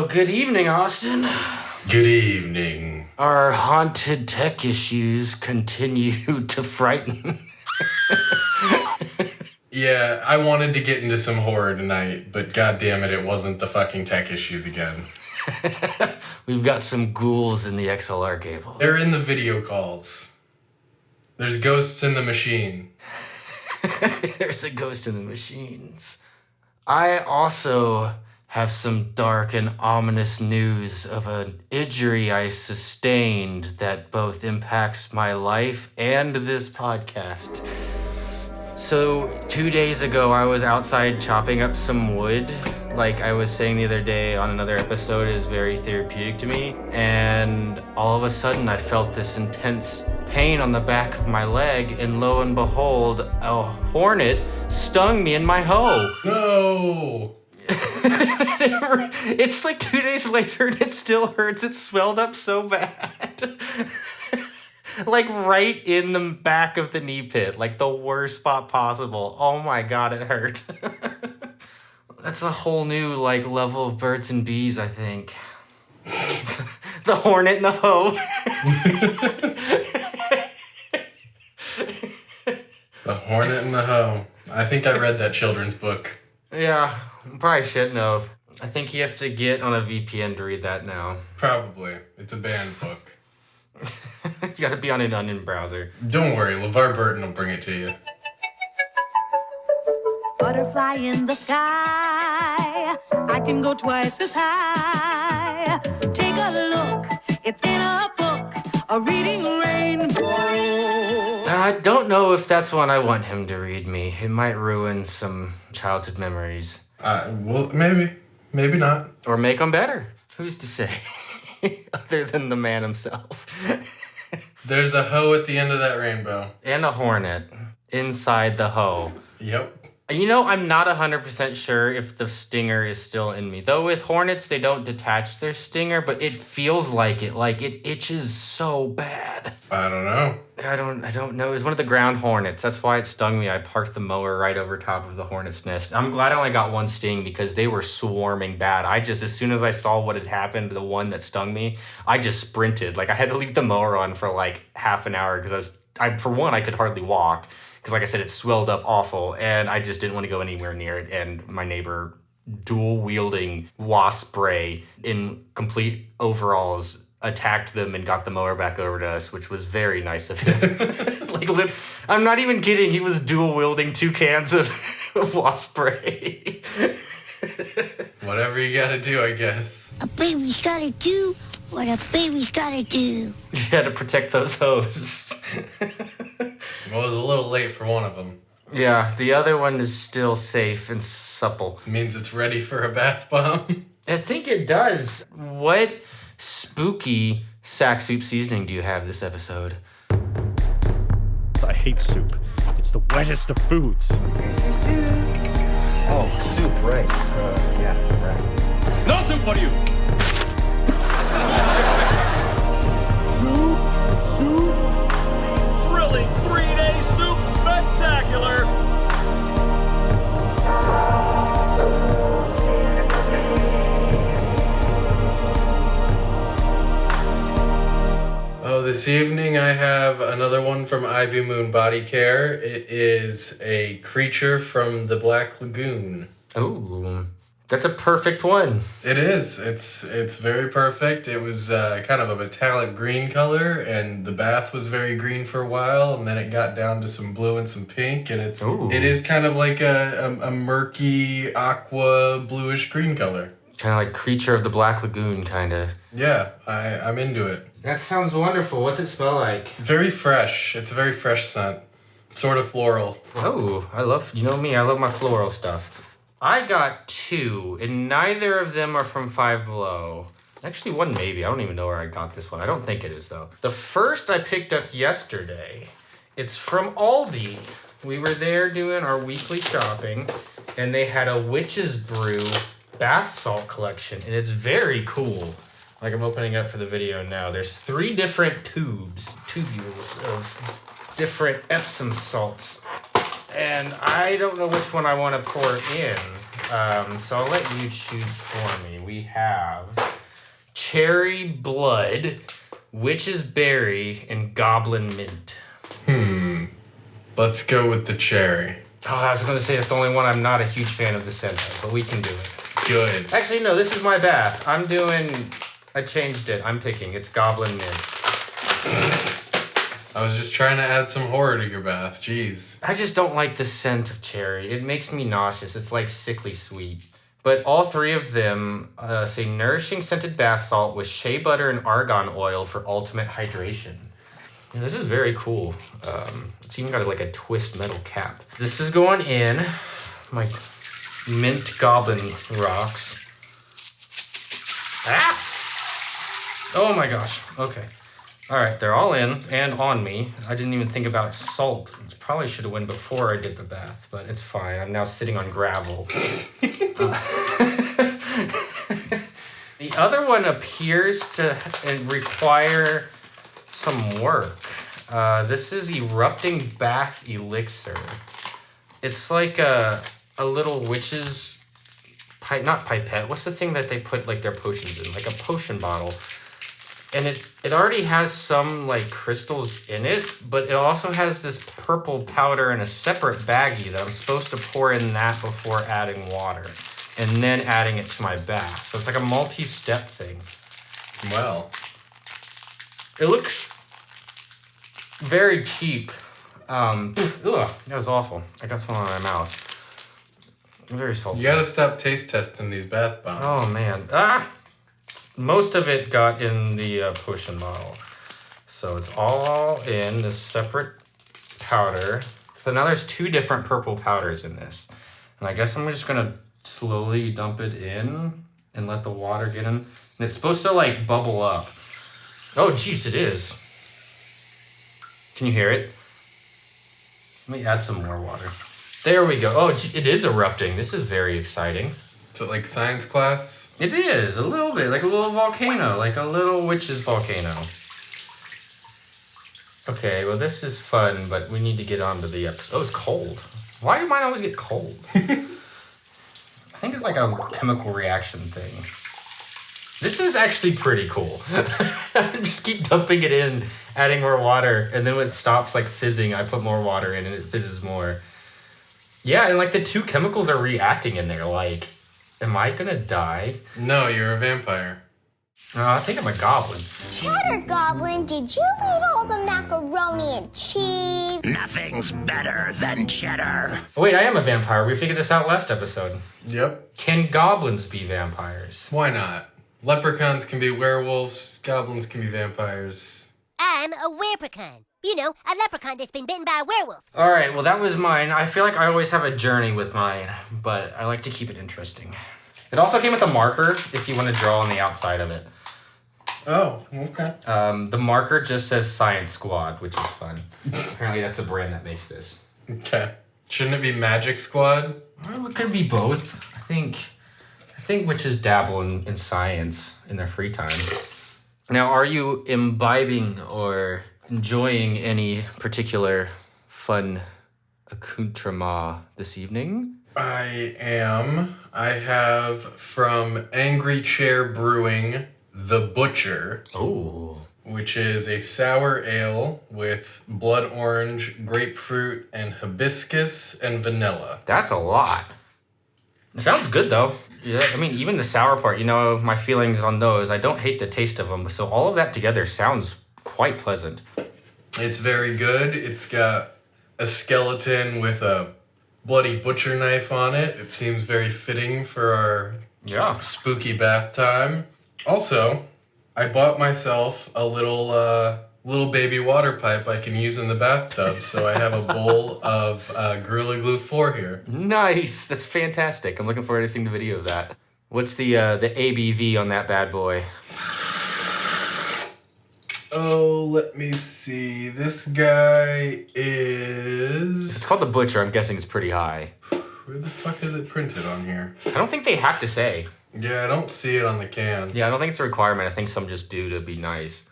Well, good evening, Austin. Good evening. Our haunted tech issues continue to frighten. Yeah, I wanted to get into some horror tonight, but goddammit, it wasn't the fucking tech issues again. We've got some ghouls in the XLR cables. They're in the video calls. There's ghosts in the machine. There's a ghost in the machines. I also have some dark and ominous news of an injury I sustained that both impacts my life and this podcast. So 2 days ago, I was outside chopping up some wood. Like I was saying the other day on another episode, is very therapeutic to me. And all of a sudden, I felt this intense pain on the back of my leg. And lo and behold, a hornet stung me in my hoe. No! It's like 2 days later and it still hurts. It swelled up so bad. Like right in the back of the knee pit, like the worst spot possible. Oh my god, it hurt. That's a whole new like level of birds and bees, I think. The hornet in the hoe. The hornet in the hoe. I think I read that children's book. Yeah, probably shouldn't have. I think you have to get on a VPN to read that now. Probably. It's a banned book. You gotta be on an onion browser. Don't worry, LeVar Burton will bring it to you. Butterfly in the sky, I can go twice as high. Take a look, it's in a book, a reading rainbow. I don't know if that's one I want him to read me. It might ruin some childhood memories. Well, maybe not. Or make them better. Who's to say? Other than the man himself. There's a hoe at the end of that rainbow. And a hornet inside the hoe. Yep. You know, I'm not 100% sure if the stinger is still in me. Though with hornets, they don't detach their stinger, but it feels like it. Like, it itches so bad. I don't know. I don't know. It was one of the ground hornets. That's why it stung me. I parked the mower right over top of the hornet's nest. I'm glad I only got one sting because they were swarming bad. As soon as I saw what had happened, the one that stung me, I just sprinted. Like, I had to leave the mower on for like half an hour because for one, I could hardly walk. Because like I said, it swelled up awful, and I just didn't want to go anywhere near it. And my neighbor, dual-wielding wasp spray in complete overalls, attacked them and got the mower back over to us, which was very nice of him. I'm not even kidding. He was dual-wielding 2 cans of wasp spray. Whatever you gotta do, I guess. A baby's gotta do what a baby's gotta do. You had to protect those hoes. Well, it was a little late for one of them. Yeah, the other one is still safe and supple. Means it's ready for a bath bomb. I think it does. What spooky sack soup seasoning do you have this episode? I hate soup. It's the wettest of foods. Oh, soup, right. Yeah, right. No soup for you! Soup? Thrilling 3-day soup spectacular! Oh, this evening I have another one from Ivy Moon Body Care. It is a creature from the Black Lagoon. Oh, that's a perfect one. It is. It's very perfect. It was kind of a metallic green color, and the bath was very green for a while, and then it got down to some blue and some pink, and it is kind of like a murky aqua bluish green color. Kind of like Creature of the Black Lagoon, kind of. Yeah, I'm into it. That sounds wonderful. What's it smell like? Very fresh. It's a very fresh scent. Sort of floral. Oh, you know me, I love my floral stuff. I got 2, and neither of them are from Five Below. Actually, one maybe. I don't even know where I got this one. I don't think it is, though. The first I picked up yesterday. It's from Aldi. We were there doing our weekly shopping, and they had a Witch's Brew bath salt collection, and it's very cool. Like, I'm opening up for the video now. There's 3 different tubules of different Epsom salts. And I don't know which one I want to pour in. So I'll let you choose for me. We have cherry blood, witch's berry, and goblin mint. Let's go with the cherry. Oh, I was going to say it's the only one I'm not a huge fan of the scent of, but we can do it. Good. Actually, no, this is my bath. I changed it. I'm picking. It's goblin mint. I was just trying to add some horror to your bath. Jeez. I just don't like the scent of cherry. It makes me nauseous. It's like sickly sweet. But all three of them say nourishing scented bath salt with shea butter and argan oil for ultimate hydration. Yeah, this is very cool. It's even got like a twist metal cap. This is going in my mint goblin rocks. Ah! Oh my gosh. Okay. All right, they're all in and on me. I didn't even think about salt. Probably should have went before I did the bath, but it's fine. I'm now sitting on gravel. The other one appears to require some work. This is erupting bath elixir. It's like a little witch's not pipette. What's the thing that they put like their potions in? Like a potion bottle. And it already has some like crystals in it, but it also has this purple powder in a separate baggie that I'm supposed to pour in that before adding water and then adding it to my bath. So it's like a multi-step thing. Well, it looks very cheap. Ugh, that was awful. I got some on my mouth. Very salty. You gotta stop taste testing these bath bombs. Oh man. Ah! Most of it got in the potion bottle. So it's all in this separate powder. So now there's two different purple powders in this. And I guess I'm just gonna slowly dump it in and let the water get in. And it's supposed to like bubble up. Oh geez, it is. Can you hear it? Let me add some more water. There we go. Oh, geez, it is erupting. This is very exciting. Is it like science class? It is, a little bit, like a little volcano, like a little witch's volcano. Okay, well this is fun, but we need to get on to the episode. Oh, it's cold. Why do mine always get cold? I think it's like a chemical reaction thing. This is actually pretty cool. I just keep dumping it in, adding more water, and then when it stops like fizzing, I put more water in and it fizzes more. Yeah, and like the two chemicals are reacting in there, like... Am I gonna die? No, you're a vampire. I think I'm a goblin. Cheddar Goblin, did you eat all the macaroni and cheese? Nothing's better than cheddar. Oh, wait, I am a vampire. We figured this out last episode. Yep. Can goblins be vampires? Why not? Leprechauns can be werewolves, goblins can be vampires. I'm a wereprecon. You know, a leprechaun that's been bitten by a werewolf. All right, well, that was mine. I feel like I always have a journey with mine, but I like to keep it interesting. It also came with a marker if you want to draw on the outside of it. Oh, okay. The marker just says Science Squad, which is fun. Apparently that's the brand that makes this. Okay. Shouldn't it be Magic Squad? Well, it could be both. I think witches dabble in science in their free time. Now, are you imbibing or enjoying any particular fun accoutrement this evening? I am. I have from Angry Chair Brewing, The Butcher. Oh. Which is a sour ale with blood orange, grapefruit, and hibiscus and vanilla. That's a lot. It sounds good though. Yeah, I mean, even the sour part, you know, my feelings on those, I don't hate the taste of them. So all of that together sounds quite pleasant. It's very good. It's got a skeleton with a bloody butcher knife on it. It seems very fitting for our spooky bath time. Also, I bought myself a little baby water pipe I can use in the bathtub, so I have a bowl of Gorilla Glue 4 here. Nice, that's fantastic. I'm looking forward to seeing the video of that. What's the ABV on that bad boy? Oh, let me see. This guy is... It's called The Butcher. I'm guessing it's pretty high. Where the fuck is it printed on here? I don't think they have to say. Yeah, I don't see it on the can. Yeah, I don't think it's a requirement. I think some just do to be nice.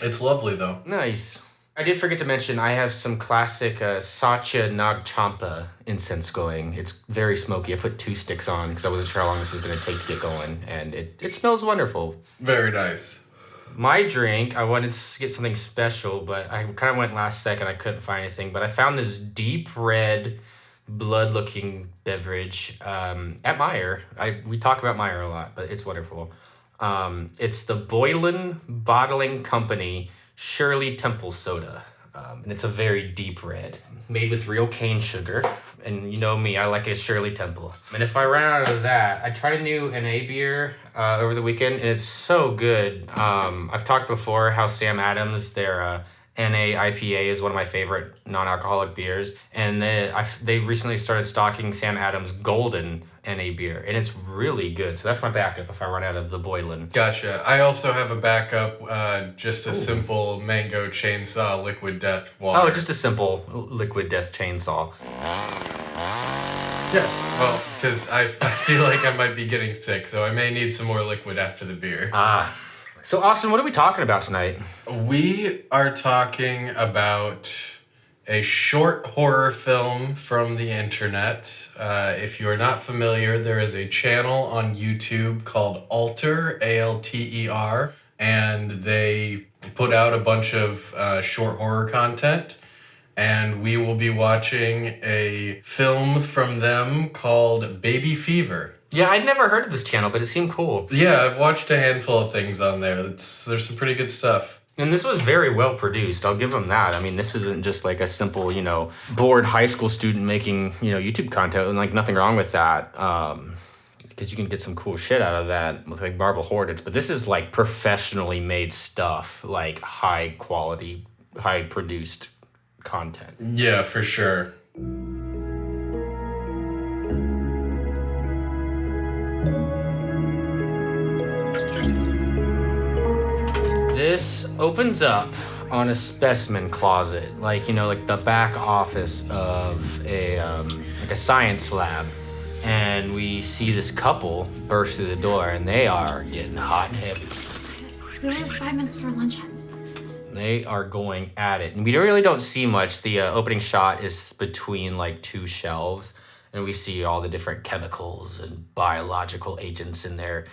It's lovely, though. Nice. I did forget to mention I have some classic Satya Nag Champa incense going. It's very smoky. I put 2 sticks on because I wasn't sure how long this was going to take to get going, and it smells wonderful. Very nice. My drink, I wanted to get something special, but I kind of went last second. I couldn't find anything, but I found this deep red, blood-looking beverage at Meijer. We talk about Meijer a lot, but it's wonderful. It's the Boylan Bottling Company Shirley Temple Soda, and it's a very deep red, made with real cane sugar. And you know me, I like a Shirley Temple. And if I ran out of that, I tried a new NA beer over the weekend, and it's so good. I've talked before how Sam Adams, their NA IPA is one of my favorite non-alcoholic beers, and they recently started stocking Sam Adams Golden NA beer, and it's really good. So that's my backup if I run out of the Boylan. Gotcha. I also have a backup, just a simple mango chainsaw liquid death water. Oh, just a simple liquid death chainsaw. Yeah, well, because I feel like I might be getting sick, so I may need some more liquid after the beer. So Austin, what are we talking about tonight? We are talking about a short horror film from the internet. If you are not familiar, there is a channel on YouTube called Alter, Alter, and they put out a bunch of short horror content. And we will be watching a film from them called Baby Fever. Yeah, I'd never heard of this channel, but it seemed cool. Yeah, I've watched a handful of things on there. There's some pretty good stuff. And this was very well produced. I'll give them that. I mean, this isn't just like a simple, bored high school student making, YouTube content, and like nothing wrong with that. Because you can get some cool shit out of that with like Marble Hornets. But this is like professionally made stuff, like high quality, high produced content. Yeah, for sure. This opens up on a specimen closet, like the back office of a science lab, and we see this couple burst through the door, and they are getting hot and heavy. We only have 5 minutes for lunch, Hans. They are going at it, and we really don't see much. The opening shot is between like 2 shelves, and we see all the different chemicals and biological agents in there.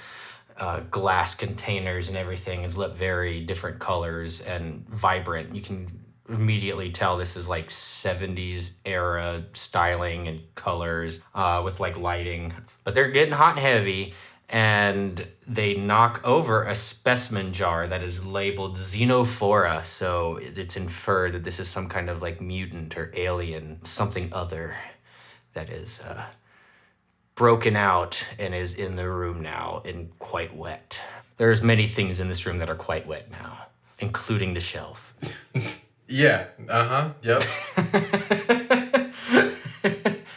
Glass containers and everything is lit very different colors and vibrant. You can immediately tell this is like 70s era styling and colors with like lighting. But they're getting hot and heavy, and they knock over a specimen jar that is labeled Xenophora. So it's inferred that this is some kind of like mutant or alien, something other that is broken out and is in the room now and quite wet. There's many things in this room that are quite wet now, including the shelf. Yeah, yep.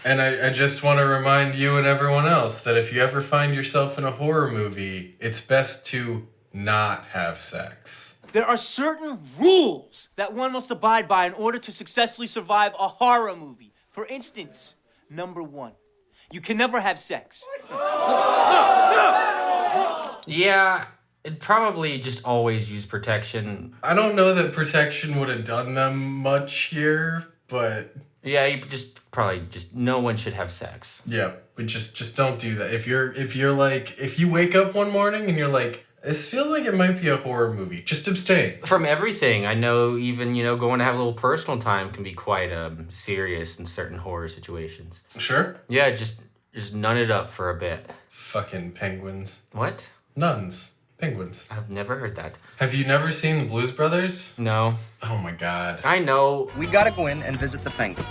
And I just want to remind you and everyone else that if you ever find yourself in a horror movie, it's best to not have sex. There are certain rules that one must abide by in order to successfully survive a horror movie. For instance, number 1. You can never have sex. Yeah, it'd probably just always use protection. I don't know that protection would have done them much here, but... Yeah, you probably no one should have sex. Yeah, but just don't do that. If you wake up one morning and you're like, this feels like it might be a horror movie, just abstain. From everything, I know even, going to have a little personal time can be quite serious in certain horror situations. Sure. Yeah, just nun it up for a bit. Fucking penguins. What? Nuns. Penguins. I've never heard that. Have you never seen the Blues Brothers? No. Oh my god. I know. We gotta go in and visit the penguin.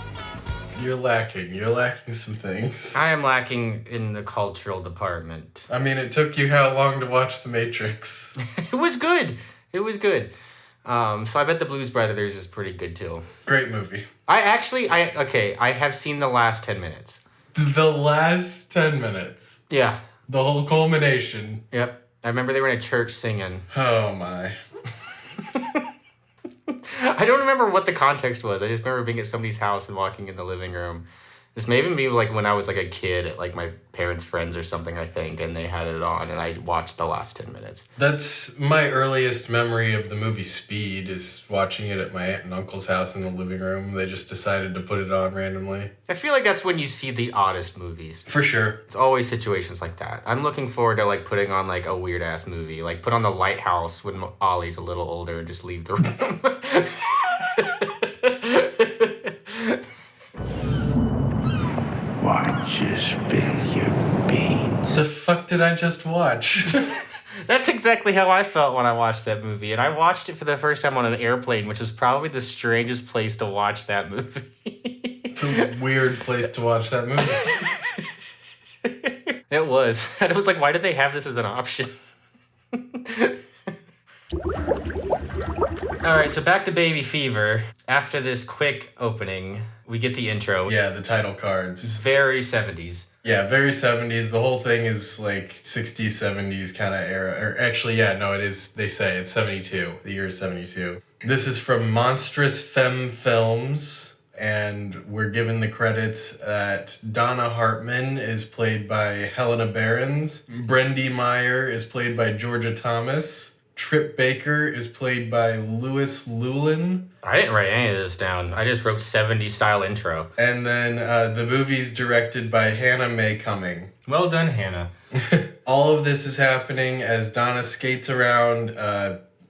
You're lacking some things. I am lacking in the cultural department. I mean, it took you how long to watch The Matrix? It was good. So I bet the Blues Brothers is pretty good too. Great movie. I have seen the last 10 minutes. The last 10 minutes? Yeah. The whole culmination? Yep. I remember they were in a church singing. Oh my. I don't remember what the context was. I just remember being at somebody's house and walking in the living room This may even be like when I was like a kid at like my parents' friends or something, I think, and they had it on and I watched the last 10 minutes. That's my earliest memory of the movie Speed, is watching it at my aunt and uncle's house in the living room. They just decided to put it on randomly. I feel like that's when you see the oddest movies. For sure. It's always situations like that. I'm looking forward to like putting on like a weird ass movie, like put on The Lighthouse when Ollie's a little older and just leave the room. Watch you spill your beans. The fuck did I just watch? That's exactly how I felt when I watched that movie. And I watched it for the first time on an airplane, which is probably the strangest place to watch that movie. It's a weird place to watch that movie. It was. And it was like, why did they have this as an option? All right, so back to Baby Fever. After this quick opening, we get the intro. Yeah, the title cards. Very 70s. Yeah, very 70s. The whole thing is like 60s, 70s kind of era. Or actually, yeah, no, it is. They say it's 72. The year is 72. This is from Monstrous Femme Films. And we're given the credits that Donna Hartman is played by Helena Behrens. Brendy Meyer is played by Georgia Thomas. Trip Baker is played by Louis Llewellyn. I didn't write any of this down. I just wrote 70s style intro. And then the movie's directed by Hannah Mae Cumming. Well done, Hannah. All of this is happening as Donna skates around,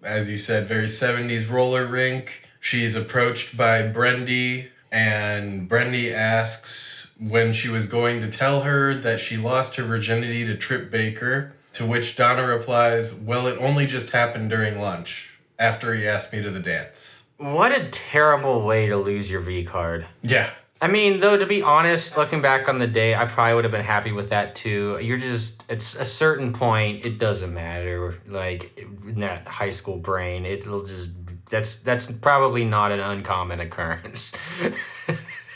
as you said, very 70s roller rink. She's approached by Brendy, and Brendy asks when she was going to tell her that she lost her virginity to Trip Baker. To which Donna replies, well, it only just happened during lunch, after he asked me to the dance. What a terrible way to lose your V card. Yeah. I mean, though, to be honest, looking back on the day, I probably would have been happy with that too. It's a certain point, it doesn't matter. Like, in that high school brain, it'll just, that's probably not an uncommon occurrence.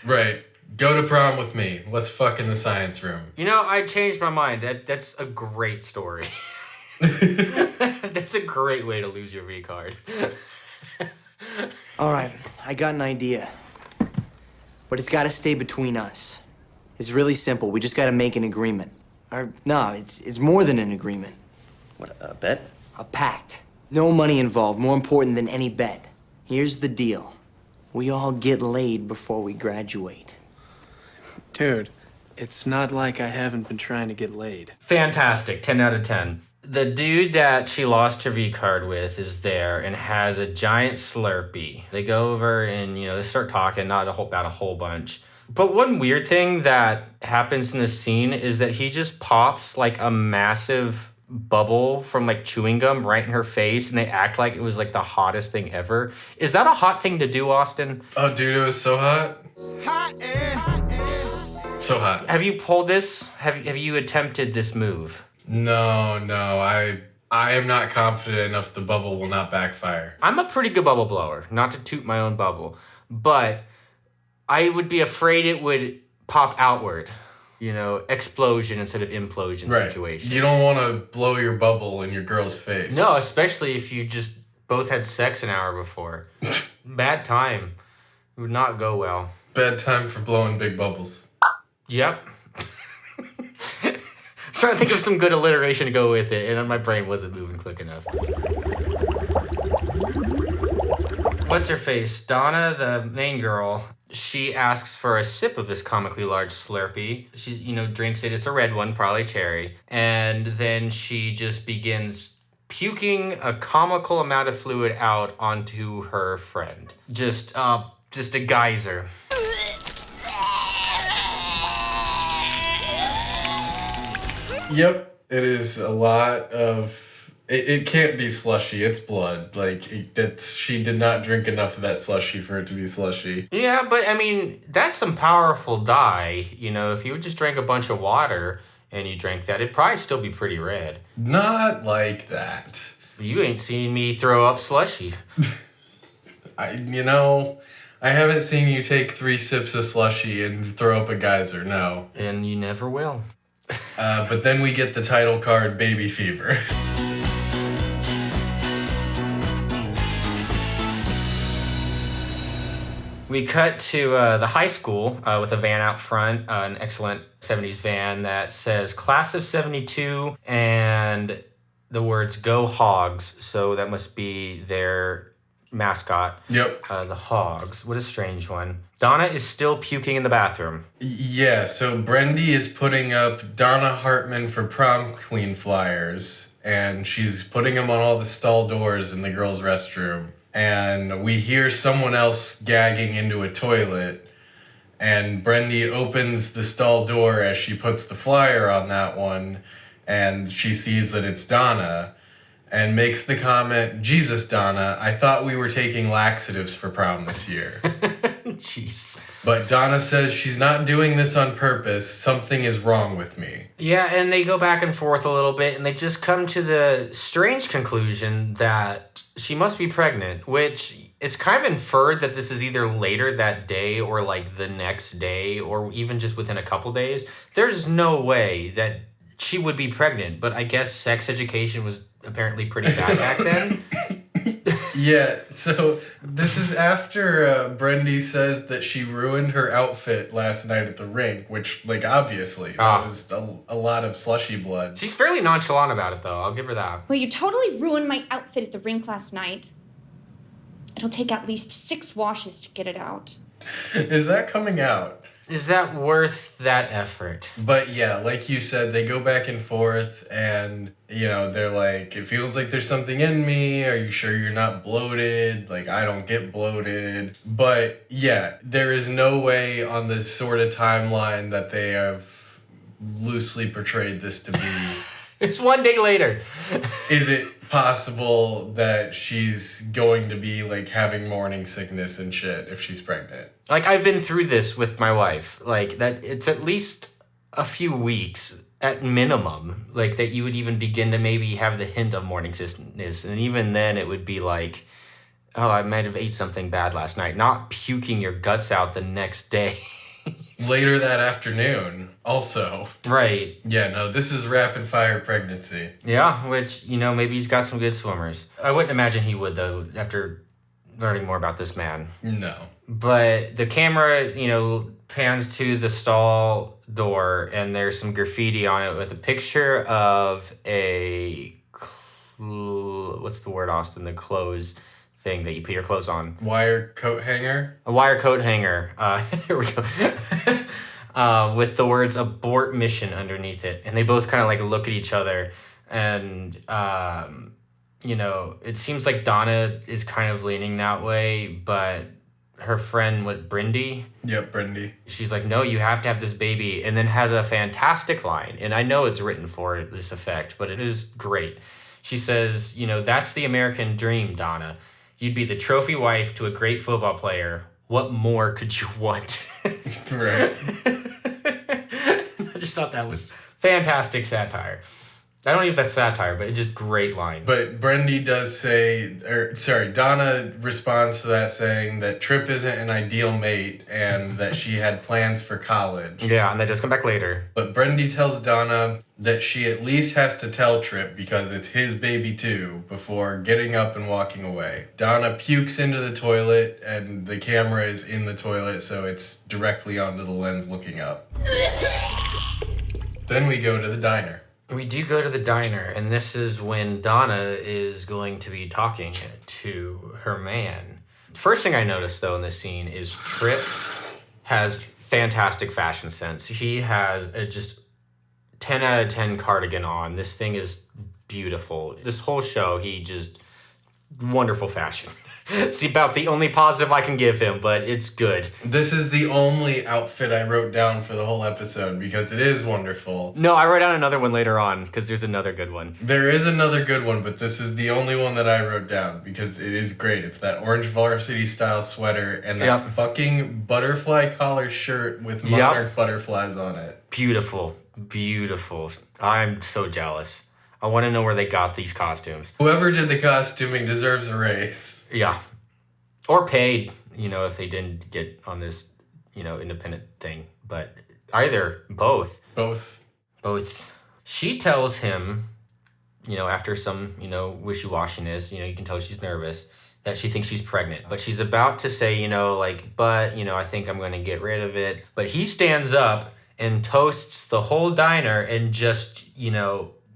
Right. Go to prom with me. Let's fuck in the science room. You know, I changed my mind. That's a great story. That's a great way to lose your V card. All right, I got an idea. But it's gotta stay between us. It's really simple. We just gotta make an agreement. Or, no, it's more than an agreement. What, a bet? A pact. No money involved, more important than any bet. Here's the deal. We all get laid before we graduate. Dude, it's not like I haven't been trying to get laid. Fantastic. 10 out of 10. The dude that she lost her V card with is there and has a giant Slurpee. They go over and, they start talking, not about a whole bunch. But one weird thing that happens in this scene is that he just pops like a massive bubble from like chewing gum right in her face, and they act like it was like the hottest thing ever. Is that a hot thing to do, Austin? Oh, dude, it was so hot. So hot. Have you pulled this? Have you attempted this move? No, I am not confident enough the bubble will not backfire. I'm a pretty good bubble blower, not to toot my own bubble, but I would be afraid it would pop outward. Explosion instead of implosion situation. You don't want to blow your bubble in your girl's face. No, especially if you just both had sex an hour before. Bad time. It would not go well. Bad time for blowing big bubbles. Yep. Trying to think of some good alliteration to go with it, and my brain wasn't moving quick enough. What's her face? Donna, the main girl, she asks for a sip of this comically large Slurpee. She, drinks it. It's a red one, probably cherry. And then she just begins puking a comical amount of fluid out onto her friend. Just a geyser. Yep, it is a lot of... It can't be slushy, it's blood. She did not drink enough of that slushy for it to be slushy. Yeah, but I mean, that's some powerful dye. If you just drank a bunch of water and you drank that, it'd probably still be pretty red. Not like that. You ain't seen me throw up slushy. I haven't seen you take 3 sips of slushy and throw up a geyser, no. And you never will. But then we get the title card, Baby Fever. We cut to the high school with a van out front, an excellent 70s van that says Class of 72 and the words Go Hogs. So that must be their mascot. Yep. The Hogs. What a strange one. Donna is still puking in the bathroom. Yeah, so Brendy is putting up Donna Hartman for prom queen flyers, and she's putting them on all the stall doors in the girls' restroom. And we hear someone else gagging into a toilet, and Brendy opens the stall door as she puts the flyer on that one, and she sees that it's Donna, and makes the comment, Jesus, Donna, I thought we were taking laxatives for prom this year. Jeez. But Donna says she's not doing this on purpose. Something is wrong with me. Yeah, and they go back and forth a little bit, and they just come to the strange conclusion that she must be pregnant, which it's kind of inferred that this is either later that day or like the next day or even just within a couple days. There's no way that she would be pregnant, but I guess sex education was apparently pretty bad back then. Yeah, so this is after Brendy says that she ruined her outfit last night at the rink, which, like, obviously, that was a lot of slushy blood. She's fairly nonchalant about it, though. I'll give her that. Well, you totally ruined my outfit at the rink last night. It'll take at least 6 washes to get it out. Is that coming out? Is that worth that effort? But yeah, like you said, they go back and forth and, you know, they're like, it feels like there's something in me. Are you sure you're not bloated? Like, I don't get bloated. But yeah, there is no way on this sort of timeline that they have loosely portrayed this to be. It's one day later. Is it possible that she's going to be like having morning sickness and shit if she's pregnant? Like, I've been through this with my wife. Like, that it's at least a few weeks at minimum, like, that you would even begin to maybe have the hint of morning sickness. And even then it would be like, oh, I might have ate something bad last night. Not puking your guts out the next day. Later that afternoon, also. Right. Yeah, no, this is rapid fire pregnancy. Yeah, which, you know, maybe he's got some good swimmers. I wouldn't imagine he would, though, after learning more about this man. No. But the camera, you know, pans to the stall door, and there's some graffiti on it with a picture of a... what's the word, Austin? The clothes thing that you put your clothes on. Wire coat hanger? A wire coat hanger. Here we go. With the words abort mission underneath it. And they both kind of like look at each other. And, you know, it seems like Donna is kind of leaning that way, but her friend, Brendy? Yep, Brendy. She's like, no, you have to have this baby. And then has a fantastic line. And I know it's written for this effect, but it is great. She says, you know, that's the American dream, Donna. You'd be the trophy wife to a great football player. What more could you want? Right. I just thought that was fantastic satire. I don't know if that's satire, but it's just great line. But Brendy does say, Donna responds to that saying that Tripp isn't an ideal mate and that she had plans for college. Yeah, and they just come back later. But Brendy tells Donna that she at least has to tell Tripp because it's his baby too before getting up and walking away. Donna pukes into the toilet and the camera is in the toilet, so it's directly onto the lens looking up. Then we go to the diner. We do go to the diner, and this is when Donna is going to be talking to her man. First thing I noticed, though, in this scene is Tripp has fantastic fashion sense. He has a just 10 out of 10 cardigan on. This thing is beautiful. This whole show, he just... wonderful fashion. It's about the only positive I can give him, but it's good. This is the only outfit I wrote down for the whole episode because it is wonderful. No, I wrote down another one later on because there's another good one. There is another good one, but this is the only one that I wrote down because it is great. It's that orange varsity style sweater and that fucking butterfly collar shirt with monarch butterflies on it. Beautiful. Beautiful. I'm so jealous. I want to know where they got these costumes. Whoever did the costuming deserves a raise. Yeah. Or paid, you know, if they didn't get on this, you know, independent thing. But either, both. Both. She tells him, you know, after some, you know, wishy-washiness, you know, you can tell she's nervous, that she thinks she's pregnant. But she's about to say, I think I'm going to get rid of it. But he stands up and toasts the whole diner and just,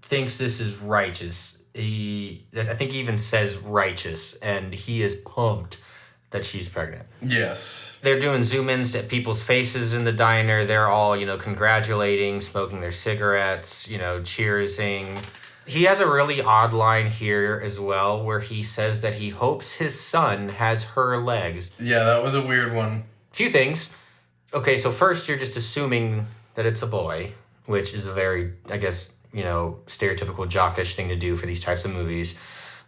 thinks this is righteous. I think he even says righteous, and he is pumped that she's pregnant. Yes. They're doing zoom-ins at people's faces in the diner. They're all, congratulating, smoking their cigarettes, cheersing. He has a really odd line here as well where he says that he hopes his son has her legs. Yeah, that was a weird one. Few things. Okay, so first you're just assuming that it's a boy, which is a very, stereotypical jockish thing to do for these types of movies.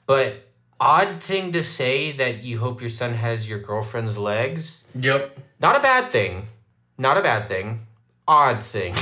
But odd thing to say that you hope your son has your girlfriend's legs. Yep. Not a bad thing. Odd thing.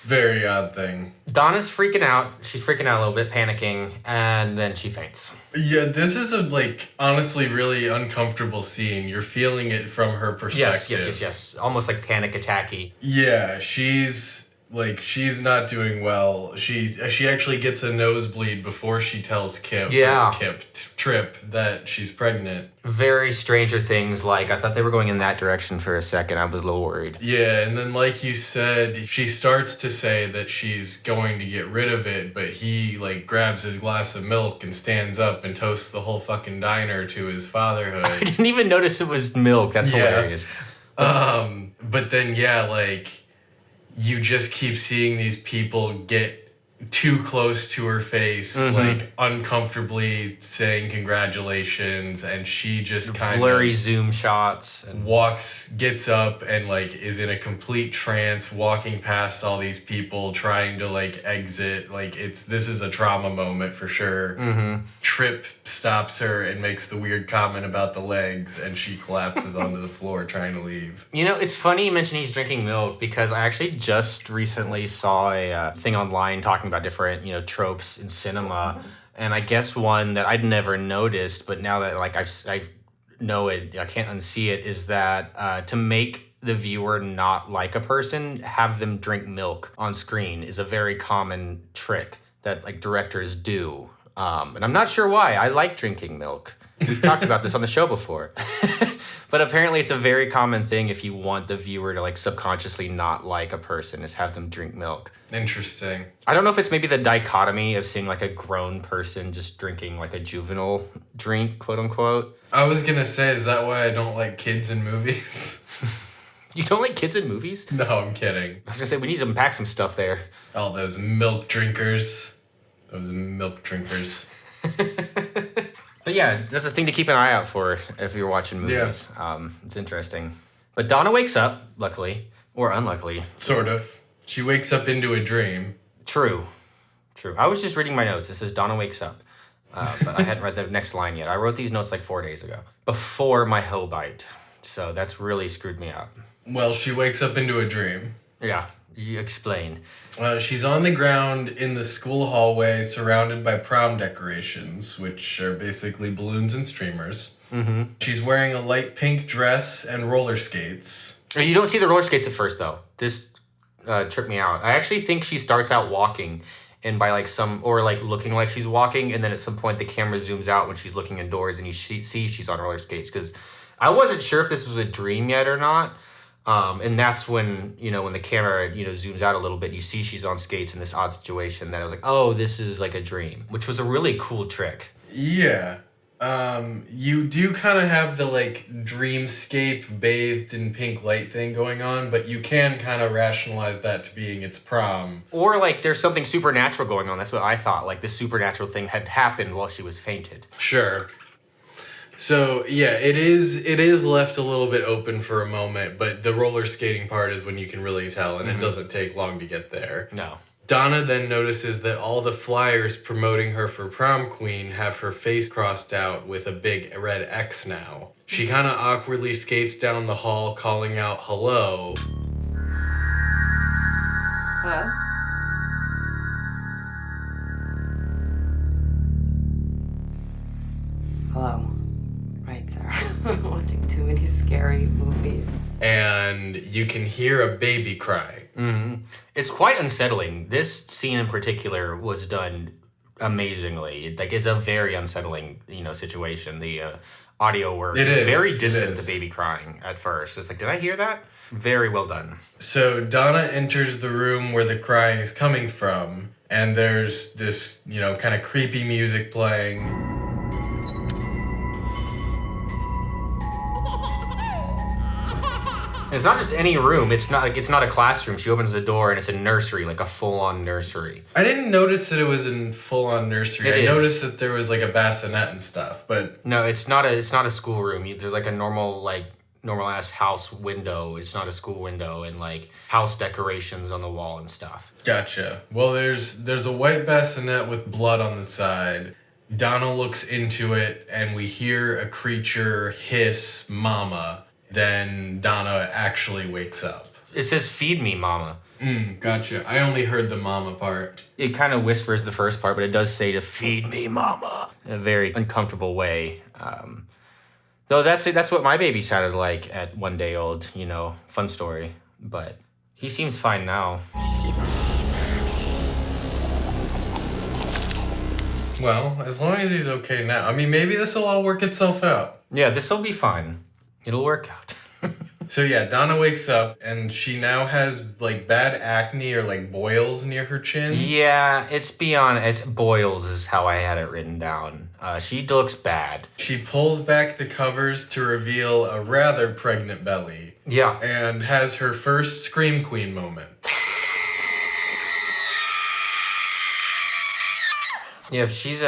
Very odd thing. Donna's freaking out. She's freaking out a little bit, panicking, and then she faints. Yeah, this is a, honestly really uncomfortable scene. You're feeling it from her perspective. Yes. Almost like panic attacky. Yeah, she's not doing well. She actually gets a nosebleed before she tells Trip that she's pregnant. Very Stranger Things, I thought they were going in that direction for a second. I was a little worried. Yeah, and then like you said, she starts to say that she's going to get rid of it, but he grabs his glass of milk and stands up and toasts the whole fucking diner to his fatherhood. I didn't even notice it was milk. That's hilarious. But then you just keep seeing these people get too close to her face, uncomfortably saying congratulations, and she just kind of blurry zoom shots and gets up and is in a complete trance, walking past all these people, trying to exit. This is a trauma moment for sure. Mm-hmm. Trip stops her and makes the weird comment about the legs, and she collapses onto the floor trying to leave. It's funny you mention he's drinking milk, because I actually just recently saw a thing online talking about different, tropes in cinema. And I guess one that I'd never noticed, but now that I know it, I can't unsee it, is that to make the viewer not like a person, have them drink milk on screen is a very common trick that directors do. And I'm not sure why. I like drinking milk. We've talked about this on the show before. But apparently it's a very common thing if you want the viewer to subconsciously not like a person, is have them drink milk. Interesting. I don't know if it's maybe the dichotomy of seeing a grown person just drinking a juvenile drink, quote unquote. I was gonna say, is that why I don't like kids in movies? You don't like kids in movies? No, I'm kidding. I was gonna say, we need to unpack some stuff there. All those milk drinkers. But yeah, that's a thing to keep an eye out for if you're watching movies. Yeah. It's interesting. But Donna wakes up, luckily, or unluckily. Sort of. She wakes up into a dream. True. I was just reading my notes. It says Donna wakes up. But I hadn't read the next line yet. I wrote these notes 4 days ago. Before my hoe bite. So that's really screwed me up. Well, she wakes up into a dream. Yeah. You explain. She's on the ground in the school hallway surrounded by prom decorations, which are basically balloons and streamers. Mm-hmm. She's wearing a light pink dress and roller skates. You don't see the roller skates at first, though. This tripped me out. I actually think she starts out walking, and by looking like she's walking, and then at some point the camera zooms out when she's looking indoors and you see she's on roller skates, because I wasn't sure if this was a dream yet or not. And that's when, when the camera, zooms out a little bit, you see she's on skates in this odd situation that I was like, oh, this is a dream, which was a really cool trick. Yeah. You do kind of have the dreamscape bathed in pink light thing going on, but you can kind of rationalize that to being its prom. Or there's something supernatural going on. That's what I thought. This supernatural thing had happened while she was fainted. Sure. So yeah, it is left a little bit open for a moment, but the roller skating part is when you can really tell, and it doesn't take long to get there. No. Donna then notices that all the flyers promoting her for prom queen have her face crossed out with a big red X now. She kind of awkwardly skates down the hall calling out hello. Hello? Hello. Right, Sarah. I'm watching too many scary movies. And you can hear a baby cry. Mm-hmm. It's quite unsettling. This scene in particular was done amazingly. Like, it's a very unsettling, situation. The audio work It is is. very It distant, is. the baby crying at first. It's like, did I hear that? Very well done. So Donna enters the room where the crying is coming from, and there's this, kind of creepy music playing. It's not just any room. It's not a classroom. She opens the door and it's a nursery, like a full-on nursery. I didn't notice that it was in full-on nursery. It I is. noticed that there was like a bassinet and stuff, but No, it's not a schoolroom. There's like a normal ass house window. It's not a school window, and like house decorations on the wall and stuff. gotcha. Well, there's a white bassinet with blood on the side. Donna looks into it, and we hear a creature hiss, "Mama." Then Donna actually wakes up. It says, "Feed me, mama." Gotcha. I only heard the mama part. It kind of whispers the first part, but it does say to "feed me, mama" in a very uncomfortable way. Though that's what my baby sounded like at 1 day old. Fun story. But he seems fine now. Well, as long as he's okay now. I mean, maybe this will all work itself out. Yeah, this will be fine. It'll work out. So yeah, Donna wakes up and she now has like bad acne or like boils near her chin. Yeah, it's boils is how I had it written down. She looks bad. She pulls back the covers to reveal a rather pregnant belly. Yeah. And has her first Scream Queen moment. Yeah, she's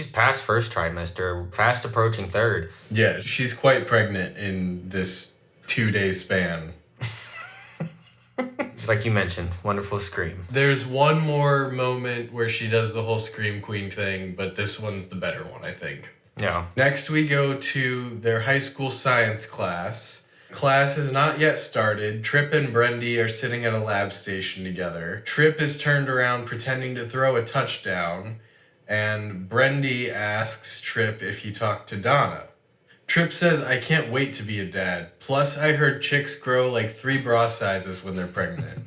past first trimester, fast approaching third. Yeah, she's quite pregnant in this 2-day span. Like you mentioned, wonderful scream. There's one more moment where she does the whole Scream Queen thing, but this one's the better one, I think. Yeah. Next, we go to their high school science class. Class has not yet started. Trip and Brendy are sitting at a lab station together. Trip is turned around pretending to throw a touchdown, and Brendy asks Trip if he talked to Donna. Trip says, "I can't wait to be a dad. Plus, I heard chicks grow like 3 bra sizes when they're pregnant."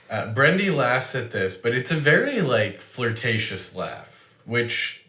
Brendy laughs at this, but it's a very, flirtatious laugh, which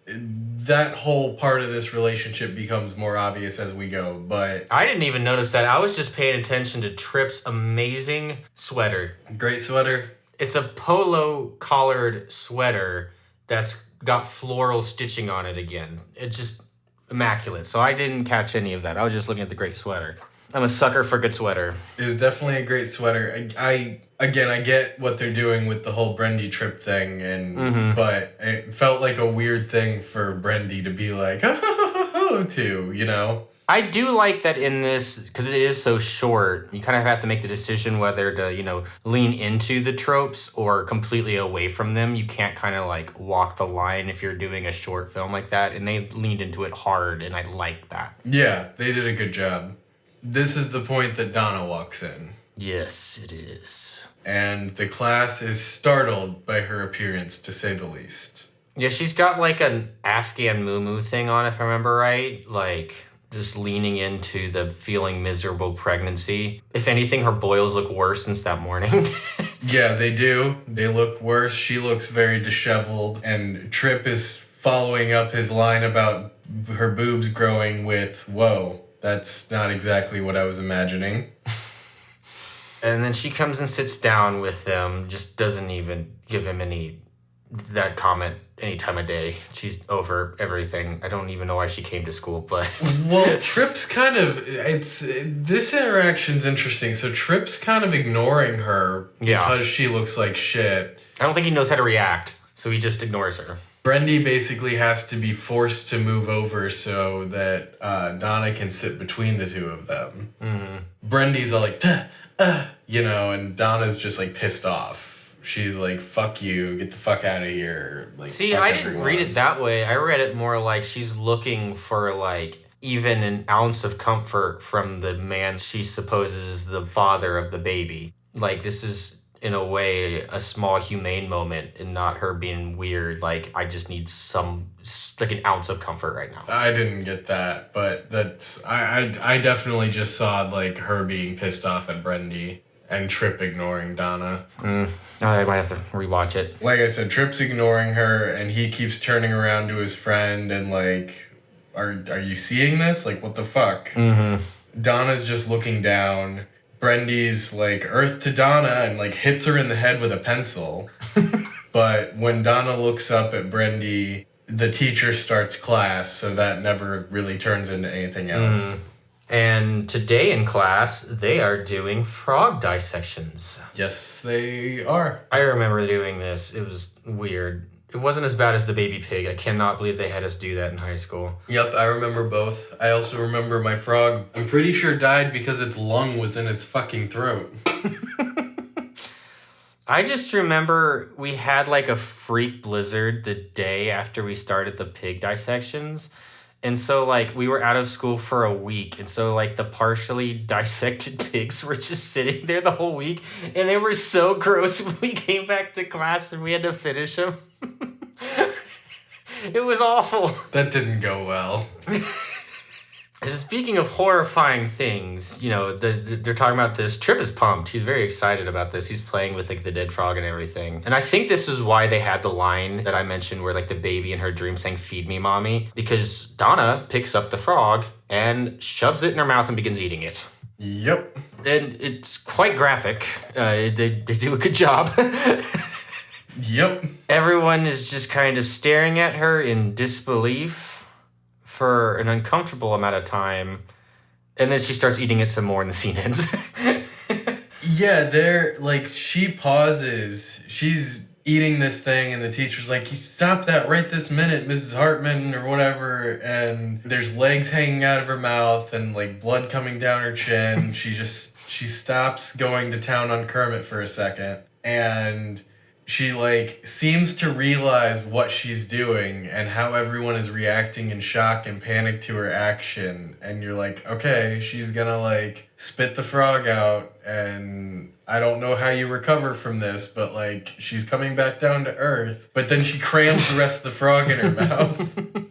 that whole part of this relationship becomes more obvious as we go, but... I didn't even notice that. I was just paying attention to Trip's amazing sweater. Great sweater. It's a polo collared sweater that's got floral stitching on it again. It's just immaculate. So I didn't catch any of that. I was just looking at the great sweater. I'm a sucker for good sweater. It was definitely a great sweater. I get what they're doing with the whole Brendy Trip thing, but it felt like a weird thing for Brendy to be like, to, I do like that in this, because it is so short, you kind of have to make the decision whether to, lean into the tropes or completely away from them. You can't kind of walk the line if you're doing a short film like that, and they leaned into it hard, and I like that. Yeah, they did a good job. This is the point that Donna walks in. Yes, it is. And the class is startled by her appearance, to say the least. Yeah, she's got an Afghan moo-moo thing on, if I remember right. Just leaning into the feeling miserable pregnancy. If anything, her boils look worse since that morning. Yeah, they do. They look worse. She looks very disheveled. And Trip is following up his line about her boobs growing with, "Whoa, that's not exactly what I was imagining." And then she comes and sits down with them, just doesn't even give him that comment any time of day. She's over everything. I don't even know why she came to school, but... Well, Trip's this interaction's interesting. So Trip's kind of ignoring her because she looks like shit. I don't think he knows how to react, so he just ignores her. Brendy basically has to be forced to move over so that Donna can sit between the two of them. Mm-hmm. Brendy's all like, and Donna's just pissed off. She's like, "Fuck you, get the fuck out of here." See, I didn't read it that way. I read it more like she's looking for even an ounce of comfort from the man she supposes is the father of the baby. This is, in a way, a small humane moment and not her being weird. I just need an ounce of comfort right now. I didn't get that, but I definitely just saw her being pissed off at Brendy. and Trip ignoring Donna. I might have to rewatch it. Like I said, Trip's ignoring her, and he keeps turning around to his friend and like, are you seeing this? Like, what the fuck? Mm-hmm. Donna's just looking down. Brendy's like earth to Donna and like hits her in the head with a pencil. But when Donna looks up at Brendy, the teacher starts class, so that never really turns into anything else. And today in class, they are doing frog dissections. Yes, they are. I remember doing this. It was weird. It wasn't as bad as the baby pig. I cannot believe they had us do that in high school. Yep, I remember both. I also remember my frog, I'm pretty sure died because its lung was in its fucking throat. I just remember we had like a freak blizzard the day after we started the pig dissections. And so like we were out of school for a week. And so like the partially dissected pigs were just sitting there the whole week. And they were so gross when we came back to class and we had to finish them. It was awful. That didn't go well. Speaking of horrifying things, you know, they're talking about this. Trip is pumped. He's very excited about this. He's playing with like the dead frog and everything. And I think this is why they had the line that I mentioned where like the baby in her dream saying, "Feed me, mommy," because Donna picks up the frog and shoves it in her mouth and begins eating it. Yep. And it's quite graphic. They do a good job. Yep. Everyone is just kind of staring at her in disbelief for an uncomfortable amount of time. And then she starts eating it some more and the scene ends. Yeah, they're like, she pauses. She's eating this thing and the teacher's like, "You stop that right this minute, Mrs. Hartman," or whatever. And there's legs hanging out of her mouth and like blood coming down her chin. She stops going to town on Kermit for a second. And she like seems to realize what she's doing and how everyone is reacting in shock and panic to her action. And you're like, okay, she's gonna like spit the frog out, and I don't know how you recover from this, but like she's coming back down to earth. But then she crams the rest of the frog in her mouth.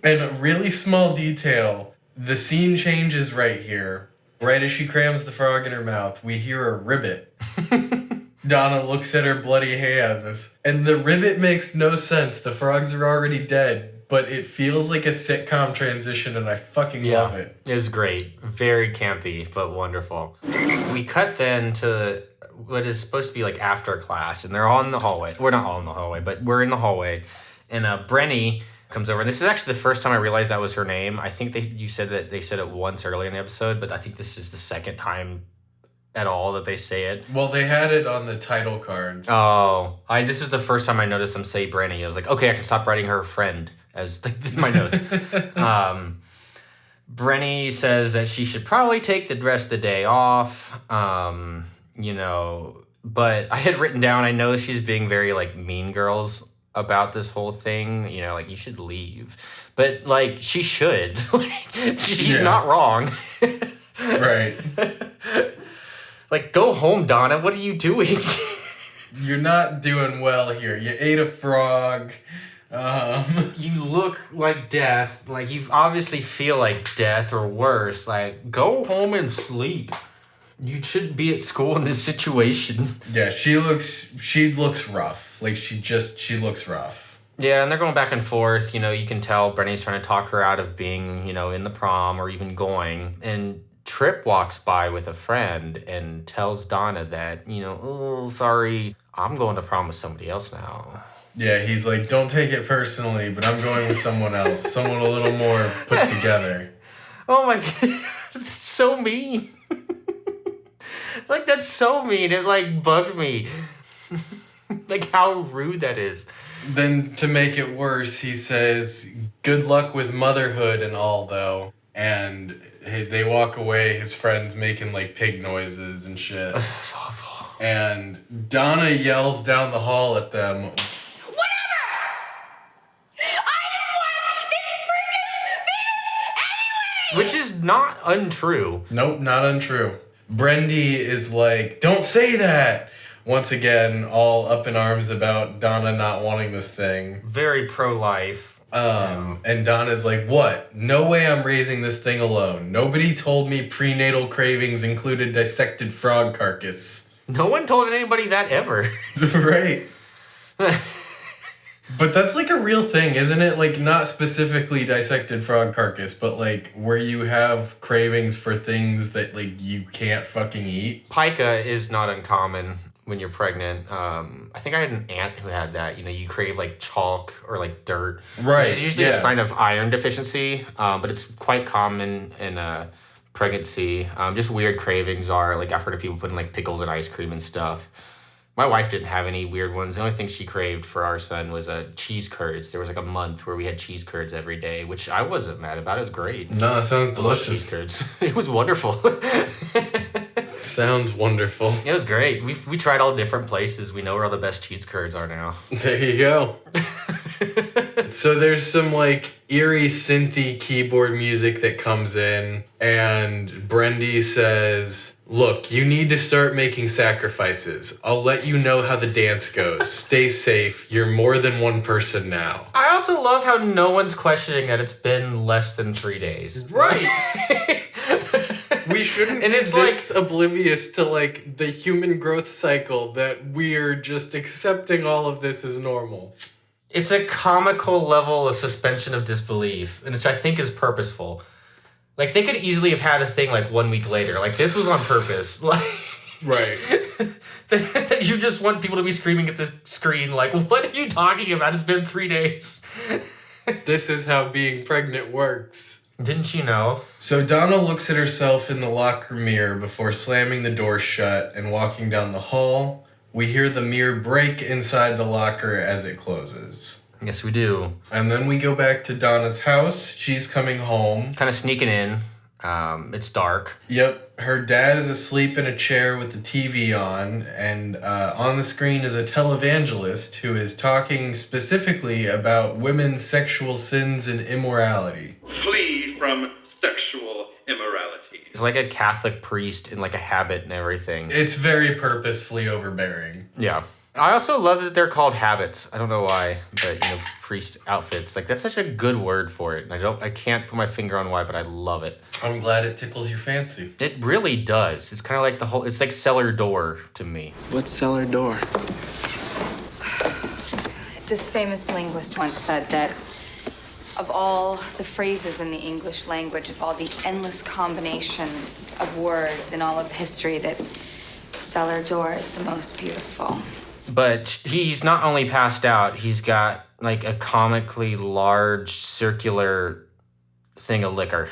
And a really small detail, the scene changes right here. Right as she crams the frog in her mouth, we hear a ribbit. Donna looks at her bloody hands, and the ribbit makes no sense. The frogs are already dead, but it feels like a sitcom transition, and I fucking love it. It's great. Very campy, but wonderful. We cut then to what is supposed to be like after class, and they're all in the hallway. We're not all in the hallway, but we're in the hallway. And Brenny comes over, and this is actually the first time I realized that was her name. I think you said that they said it once earlier in the episode, but I think this is the second time at all that they say it. Well, they had it on the title cards. Oh, this was the first time I noticed them say Brenny. I was like, okay, I can stop writing her friend as my notes. Brenny says that she should probably take the rest of the day off. You know, but I had written down, I know she's being very like Mean Girls about this whole thing. You know, like you should leave, but like she should. She's not wrong. Right. Like, go home, Donna. What are you doing? You're not doing well here. You ate a frog. You look like death. Like, you obviously feel like death or worse. Like, go home and sleep. You shouldn't be at school in this situation. Yeah, she looks rough. Like, she looks rough. Yeah, and they're going back and forth. You know, you can tell Brenny's trying to talk her out of being, you know, in the prom or even going. And Trip walks by with a friend and tells Donna that, you know, "Oh, sorry, I'm going to prom with somebody else now." Yeah, he's like, "Don't take it personally, but I'm going with someone else. Someone a little more put together." Oh my God, that's so mean. Like, that's so mean. It, like, bugged me. Like, how rude that is. Then, to make it worse, he says, "Good luck with motherhood and all, though." And they walk away, his friend's making like pig noises and shit. It's awful. And Donna yells down the hall at them, "Whatever! I didn't want this freakish Venus anyway!" Which is not untrue. Nope, not untrue. Brendy is like, "Don't say that!" Once again, all up in arms about Donna not wanting this thing. Very pro-life. And Donna's like, "What? No way I'm raising this thing alone. Nobody told me prenatal cravings included dissected frog carcass." No one told anybody that ever. Right. But that's like a real thing, isn't it? Like, not specifically dissected frog carcass, but like where you have cravings for things that like you can't fucking eat. Pica is not uncommon when you're pregnant. I think I had an aunt who had that. You know, you crave like chalk or like dirt. Right. It's usually a sign of iron deficiency, but it's quite common in pregnancy. Just weird cravings are like I've heard of people putting like pickles in ice cream and stuff. My wife didn't have any weird ones. The only thing she craved for our son was cheese curds. There was like a month where we had cheese curds every day, which I wasn't mad about. It was great. No, it sounds delicious. Cheese curds. It was wonderful. Sounds wonderful. It was great. We tried all different places. We know where all the best cheese curds are now. There you go. So there's some like eerie synthy keyboard music that comes in, and Brendy says, "Look, you need to start making sacrifices. I'll let you know how the dance goes. Stay safe. You're more than one person now." I also love how no one's questioning that it's been less than 3 days. Right. We shouldn't and be it's this oblivious to like the human growth cycle that we're just accepting all of this as normal. It's a comical level of suspension of disbelief, which I think is purposeful. Like, they could easily have had a thing, like, 1 week later. Like, this was on purpose. Like, right. You just want people to be screaming at the screen, like, what are you talking about? It's been 3 days. This is how being pregnant works. Didn't you know? So Donna looks at herself in the locker mirror before slamming the door shut and walking down the hall. We hear the mirror break inside the locker as it closes. Yes, we do. And then we go back to Donna's house. She's coming home. Kind of sneaking in. It's dark. Yep. Her dad is asleep in a chair with the TV on, and on the screen is a televangelist who is talking specifically about women's sexual sins and immorality. Flee from sexual immorality. It's like a Catholic priest in like a habit and everything. It's very purposefully overbearing. Yeah. I also love that they're called habits. I don't know why, but priest outfits. Like, that's such a good word for it. And I can't put my finger on why, but I love it. I'm glad it tickles your fancy. It really does. It's kind of like it's like cellar door to me. What's cellar door? This famous linguist once said that of all the phrases in the English language, of all the endless combinations of words in all of history, that cellar door is the most beautiful. But he's not only passed out, he's got like a comically large circular thing of liquor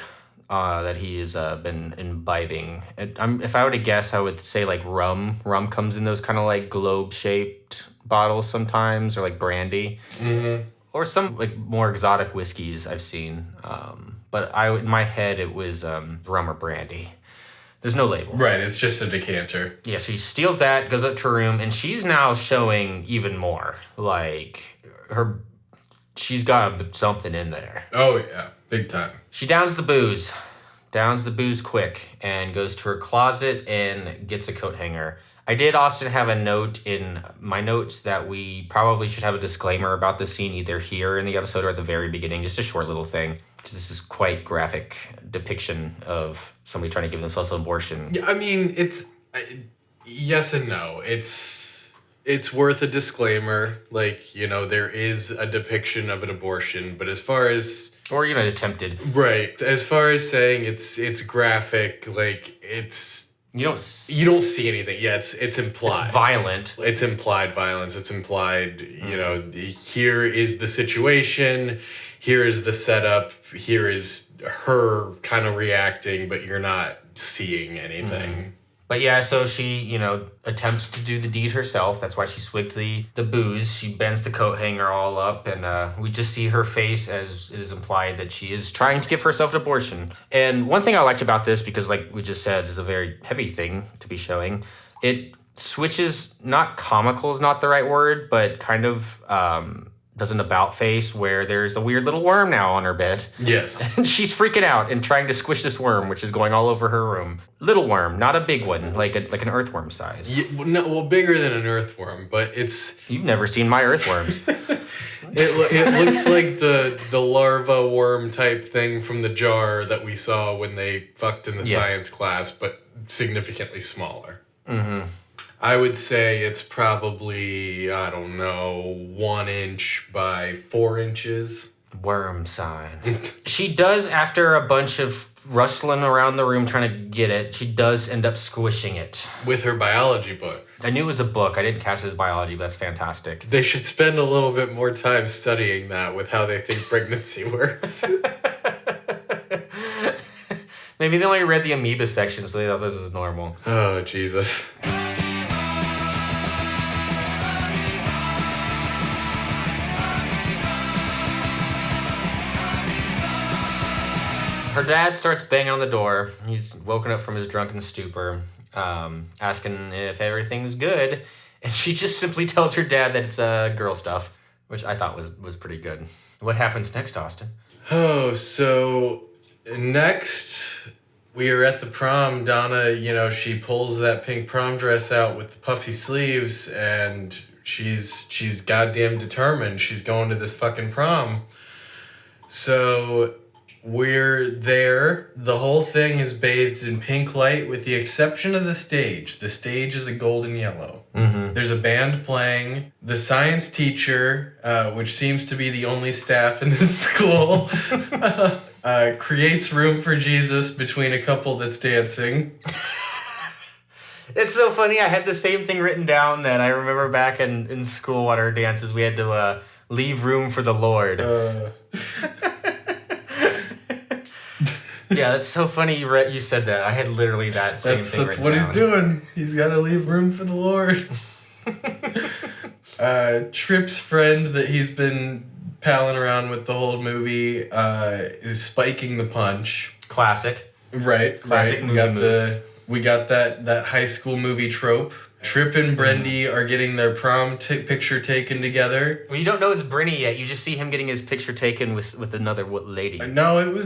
that he has been imbibing. If I were to guess, I would say like rum. Rum comes in those kind of like globe-shaped bottles sometimes, or like brandy. Mm-hmm. Or some like more exotic whiskeys I've seen. But in my head, it was rum or brandy. There's no label. Right, it's just a decanter. Yeah, so he steals that, goes up to her room, and she's now showing even more. Like, she's got something in there. Oh, yeah, big time. She downs the booze quick, and goes to her closet and gets a coat hanger. I did, Austin, have a note in my notes that we probably should have a disclaimer about this scene either here in the episode or at the very beginning, just a short little thing. Because this is quite graphic depiction of somebody trying to give themselves an abortion. Yeah, I mean, it's yes and no. It's worth a disclaimer. Like, there is a depiction of an abortion, but as far as attempted. Right. As far as saying it's graphic, like it's you don't see anything. Yeah, it's implied. It's violent. It's implied violence. It's implied, here is the situation, here is the setup, here is her kind of reacting, but you're not seeing anything. Mm. But yeah, so she, attempts to do the deed herself. That's why she swigged the booze. She bends the coat hanger all up, and we just see her face as it is implied that she is trying to give herself an abortion. And one thing I liked about this, because like we just said, is a very heavy thing to be showing, it switches, not comical is not the right word, but kind of does an about face where there's a weird little worm now on her bed. Yes. And she's freaking out and trying to squish this worm, which is going all over her room. Little worm, not a big one, like an earthworm size. Yeah, bigger than an earthworm, but it's... You've never seen my earthworms. It looks like the larva worm type thing from the jar that we saw when they fucked in the science class, but significantly smaller. Mm-hmm. I would say it's probably, I don't know, 1 inch by 4 inches. Worm sign. She does, after a bunch of rustling around the room trying to get it, she does end up squishing it. With her biology book. I knew it was a book. I didn't catch it as biology, but that's fantastic. They should spend a little bit more time studying that with how they think pregnancy works. Maybe they only read the amoeba section, so they thought this was normal. Oh, Jesus. Her dad starts banging on the door. He's woken up from his drunken stupor, asking if everything's good. And she just simply tells her dad that it's girl stuff, which I thought was pretty good. What happens next, Austin? Oh, so next we are at the prom. Donna, she pulls that pink prom dress out with the puffy sleeves, and she's goddamn determined. She's going to this fucking prom. So we're there. The whole thing is bathed in pink light with the exception of the stage. The stage is a golden yellow. Mm-hmm. There's a band playing. The science teacher, which seems to be the only staff in this school, creates room for Jesus between a couple that's dancing. It's so funny. I had the same thing written down that I remember back in school at our dances. We had to leave room for the Lord. Yeah, that's so funny you said that. I had literally that same thing That's written what down. he's doing. He's got to leave room for the Lord. Tripp's friend that he's been palling around with the whole movie is spiking the punch. Classic. Right. Classic movie We got that high school movie trope. Tripp and Brendy are getting their prom picture taken together. Well, you don't know it's Brinny yet. You just see him getting his picture taken with another lady. No,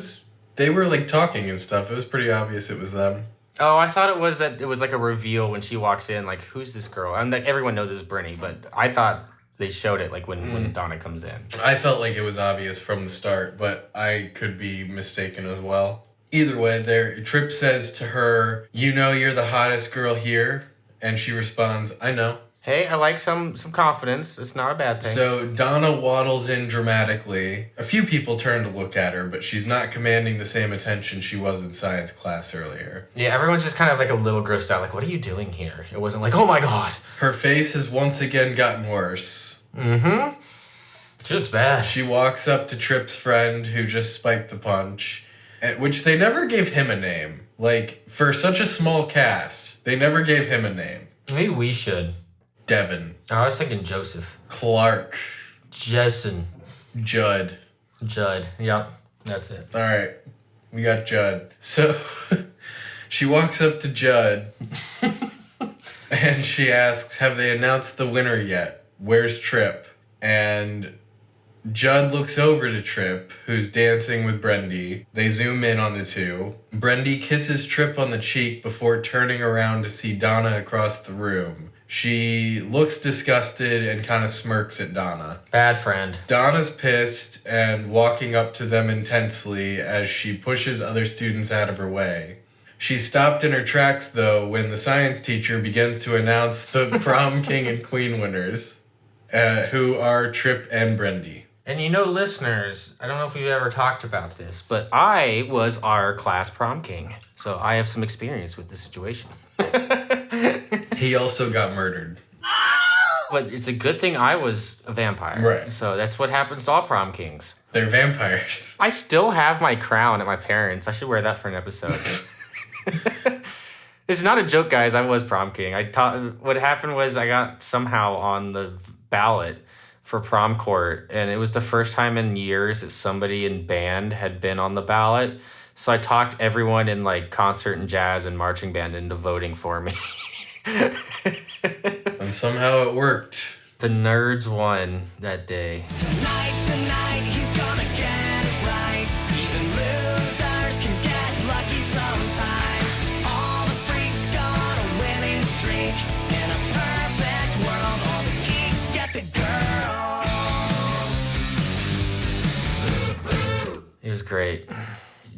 they were like talking and stuff. It was pretty obvious it was them. Oh, I thought it was like a reveal when she walks in, like, who's this girl? And like everyone knows it's Brinny, but I thought they showed it like when Donna comes in. I felt like it was obvious from the start, but I could be mistaken as well. Either way, Tripp says to her, you're the hottest girl here. And she responds, I know. Hey, I like some confidence. It's not a bad thing. So Donna waddles in dramatically. A few people turn to look at her, but she's not commanding the same attention she was in science class earlier. Yeah, everyone's just kind of like a little grossed out. Like, what are you doing here? It wasn't like, oh my God. Her face has once again gotten worse. Mm-hmm. She looks bad. She walks up to Tripp's friend who just spiked the punch, which they never gave him a name. Like, for such a small cast, they never gave him a name. Maybe we should. Devin. Oh, I was thinking Joseph. Clark. Jessen. Judd. Yep, that's it. All right. We got Judd. So she walks up to Judd and she asks, have they announced the winner yet? Where's Tripp? And Judd looks over to Tripp, who's dancing with Brendy. They zoom in on the two. Brendy kisses Tripp on the cheek before turning around to see Donna across the room. She looks disgusted and kind of smirks at Donna. Bad friend. Donna's pissed and walking up to them intensely as she pushes other students out of her way. She stopped in her tracks, though, when the science teacher begins to announce the prom king and queen winners, who are Tripp and Brendy. And listeners, I don't know if we've ever talked about this, but I was our class prom king. So I have some experience with the situation. He also got murdered. But it's a good thing I was a vampire. Right. So that's what happens to all prom kings. They're vampires. I still have my crown at my parents'. I should wear that for an episode. It's not a joke, guys. I was prom king. What happened was I got somehow on the ballot for prom court, and it was the first time in years that somebody in band had been on the ballot. So I talked everyone in like concert and jazz and marching band into voting for me. And somehow it worked. The nerds won that day. Tonight, he's gonna get it right. Even losers can get lucky sometimes. All the freaks go on a winning streak. In a perfect world, all the geeks get the girls. It was great.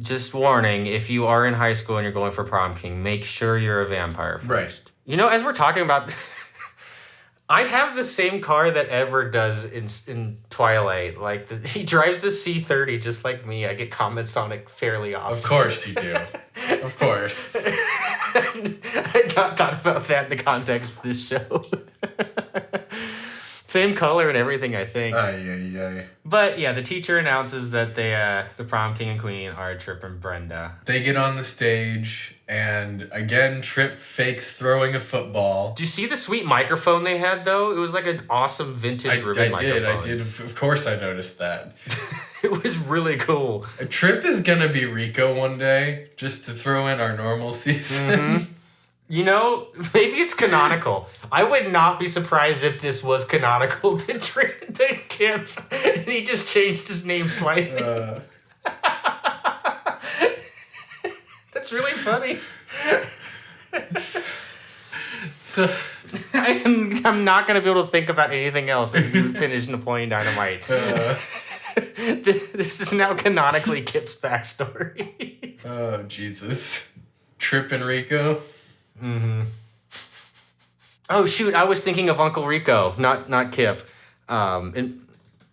just warning, if you are in high school and you're going for prom king, make sure you're a vampire first. Right. You know, as we're talking about, I have the same car that Edward does in Twilight. Like, he drives the C30 just like me. I get comments on it fairly often. Of course you do. Of course. I thought about that in the context of this show. Same color and everything, I think. Aye. But yeah, the teacher announces that the prom king and queen are Trip and Brenda. They get on the stage, and again, Trip fakes throwing a football. Do you see the sweet microphone they had, though? It was like an awesome vintage ribbon microphone. I did. Of course I noticed that. It was really cool. Trip is gonna be Rico one day, just to throw in our normal season. Mm-hmm. You know, maybe it's canonical. I would not be surprised if this was canonical to Kip, and he just changed his name slightly. That's really funny. So I'm not going to be able to think about anything else as we finish Napoleon Dynamite. This is now canonically Kip's backstory. Oh, Jesus. Trip and Rico? Mm-hmm. Oh, shoot. I was thinking of Uncle Rico, not Kip. And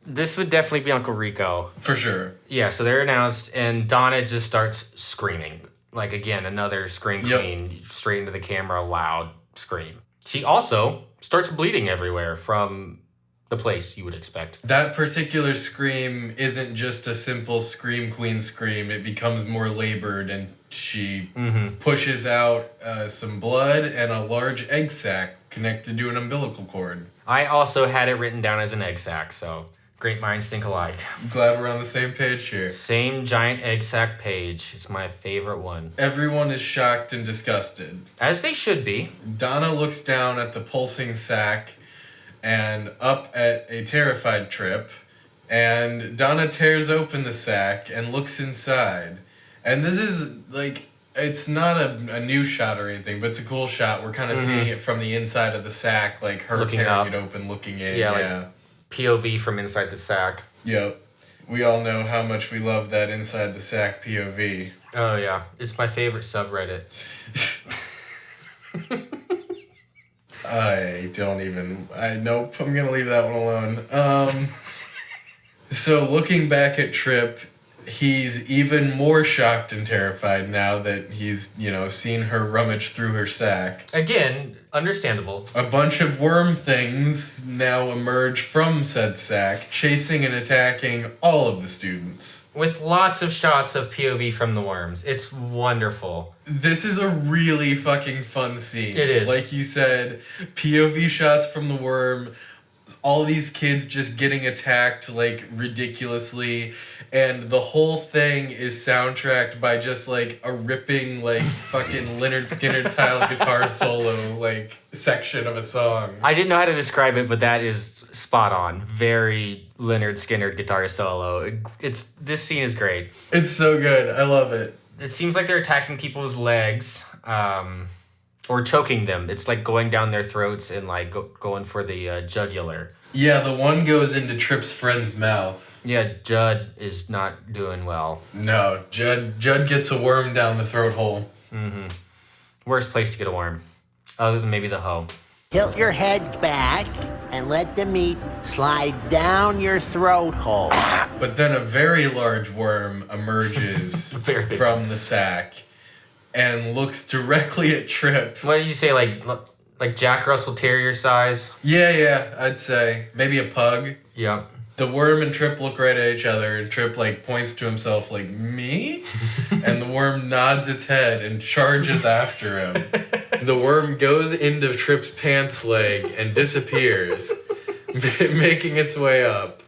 this would definitely be Uncle Rico. For sure. Yeah, so they're announced, and Donna just starts screaming. Like, again, another scream queen, straight into the camera, loud scream. She also starts bleeding everywhere from the place you would expect. That particular scream isn't just a simple scream queen scream. It becomes more labored, and she pushes out some blood and a large egg sac connected to an umbilical cord. I also had it written down as an egg sac, so great minds think alike. I'm glad we're on the same page here. Same giant egg sac page. It's my favorite one. Everyone is shocked and disgusted. As they should be. Donna looks down at the pulsing sac and up at a terrified Trip, and Donna tears open the sack and looks inside. And this is, like, it's not a new shot or anything, but it's a cool shot. We're kind of seeing it from the inside of the sack, like her Looking tearing up. it open, looking in. Yeah, like POV from inside the sack. Yep. We all know how much we love that inside the sack POV. Oh, yeah. It's my favorite subreddit. Nope, I'm gonna leave that one alone. So looking back at Trip, he's even more shocked and terrified now that he's, seen her rummage through her sack. Again, understandable. A bunch of worm things now emerge from said sack, chasing and attacking all of the students. With lots of shots of POV from the worms. It's wonderful. This is a really fucking fun scene. It is. Like you said, POV shots from the worm, all these kids just getting attacked, like, ridiculously, and the whole thing is soundtracked by just, like, a ripping, like, fucking Leonard Skinner-style guitar solo, like, section of a song. I didn't know how to describe it, but that is spot on. Very Leonard Skinner guitar solo. This scene is great. It's so good. I love it. It seems like they're attacking people's legs, or choking them. It's like going down their throats and like going for the jugular. Yeah, the one goes into Trip's friend's mouth. Yeah, Judd is not doing well. No, Judd gets a worm down the throat hole. Mm-hmm. Worst place to get a worm, other than maybe the hoe. Tilt your head back and let the meat slide down your throat hole. But then a very large worm emerges from the sack and looks directly at Trip. What did you say, like Jack Russell Terrier size? Yeah, I'd say. Maybe a pug. Yeah. The worm and Trip look right at each other, and Trip, like, points to himself like, me? And the worm nods its head and charges after him. The worm goes into Trip's pants leg and disappears, making its way up.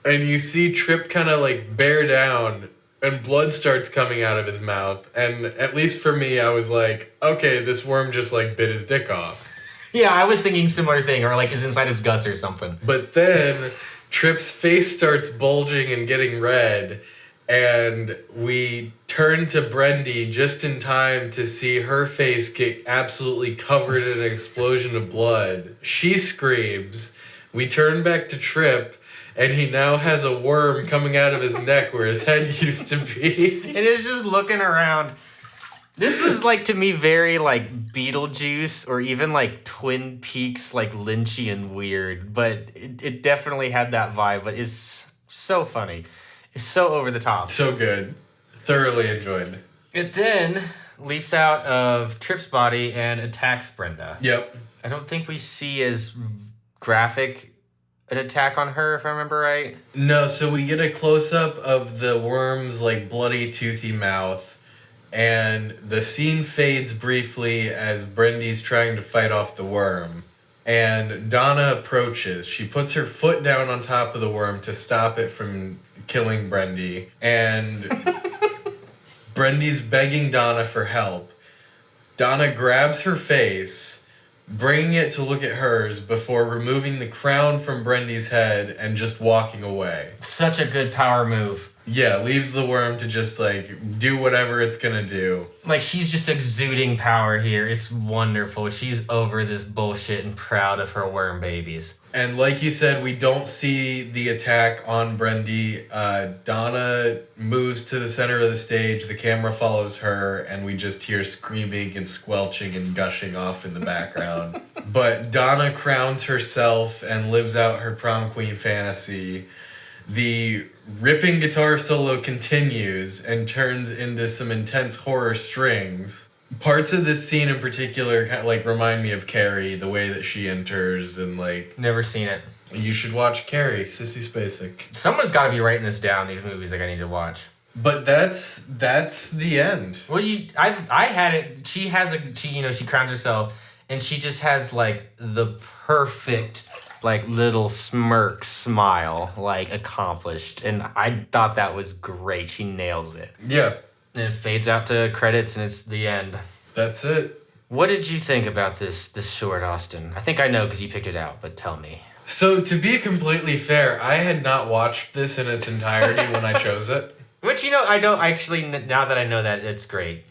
And you see Trip kind of, like, bear down, and blood starts coming out of his mouth. And at least for me, I was like, okay, this worm just, like, bit his dick off. Yeah, I was thinking similar thing, or like is inside his guts or something. But then Trip's face starts bulging and getting red, and we turn to Brendy just in time to see her face get absolutely covered in an explosion of blood. She screams. We turn back to Trip, and he now has a worm coming out of his neck where his head used to be. And it's just looking around. This was, like, to me, very, like, Beetlejuice or even, like, Twin Peaks, like, Lynchian weird. But it definitely had that vibe, but it's so funny. It's so over the top. So good. Thoroughly enjoyed. It then leaps out of Tripp's body and attacks Brenda. Yep. I don't think we see as graphic an attack on her, if I remember right. No, so we get a close-up of the worm's, like, bloody, toothy mouth. And the scene fades briefly as Brendy's trying to fight off the worm. And Donna approaches. She puts her foot down on top of the worm to stop it from killing Brendy. And Brendy's begging Donna for help. Donna grabs her face, bringing it to look at hers before removing the crown from Brendy's head and just walking away. Such a good power move. Yeah, leaves the worm to just, like, do whatever it's gonna do. Like, she's just exuding power here. It's wonderful. She's over this bullshit and proud of her worm babies. And like you said, we don't see the attack on Brendy. Donna moves to the center of the stage, the camera follows her, and we just hear screaming and squelching and gushing off in the background. But Donna crowns herself and lives out her prom queen fantasy. The ripping guitar solo continues and turns into some intense horror strings. Parts of this scene in particular kind of, like, remind me of Carrie, the way that she enters and, like... Never seen it. You should watch Carrie, Sissy Spacek. Someone's got to be writing this down, these movies like I need to watch. But that's the end. Well, I had it. She crowns herself, and she just has, like, the perfect, like, little smirk smile, like, accomplished. And I thought that was great. She nails it. Yeah. And it fades out to credits, and it's the end. That's it. What did you think about this short, Austin? I think I know because you picked it out, but tell me. So, to be completely fair, I had not watched this in its entirety when I chose it. Which, I don't actually, now that I know that, it's great.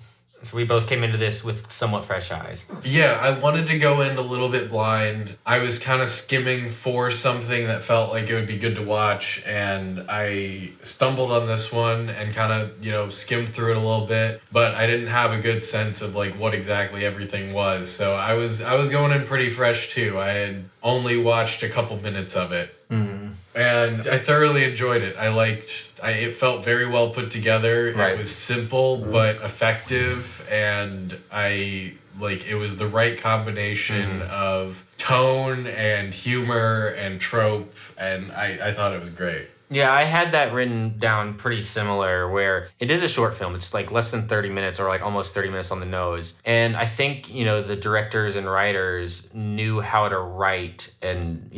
So we both came into this with somewhat fresh eyes. Yeah, I wanted to go in a little bit blind. I was kind of skimming for something that felt like it would be good to watch, and I stumbled on this one and kind of, skimmed through it a little bit, but I didn't have a good sense of, like, what exactly everything was. So I was going in pretty fresh too. I had only watched a couple minutes of it. Mm-hmm. And I thoroughly enjoyed it. It felt very well put together. Right. It was simple but effective, and it was the right combination of tone and humor and trope, and I thought it was great. Yeah, I had that written down pretty similar, where it is a short film. It's like less than 30 minutes or like almost 30 minutes on the nose. And I think, the directors and writers knew how to write and,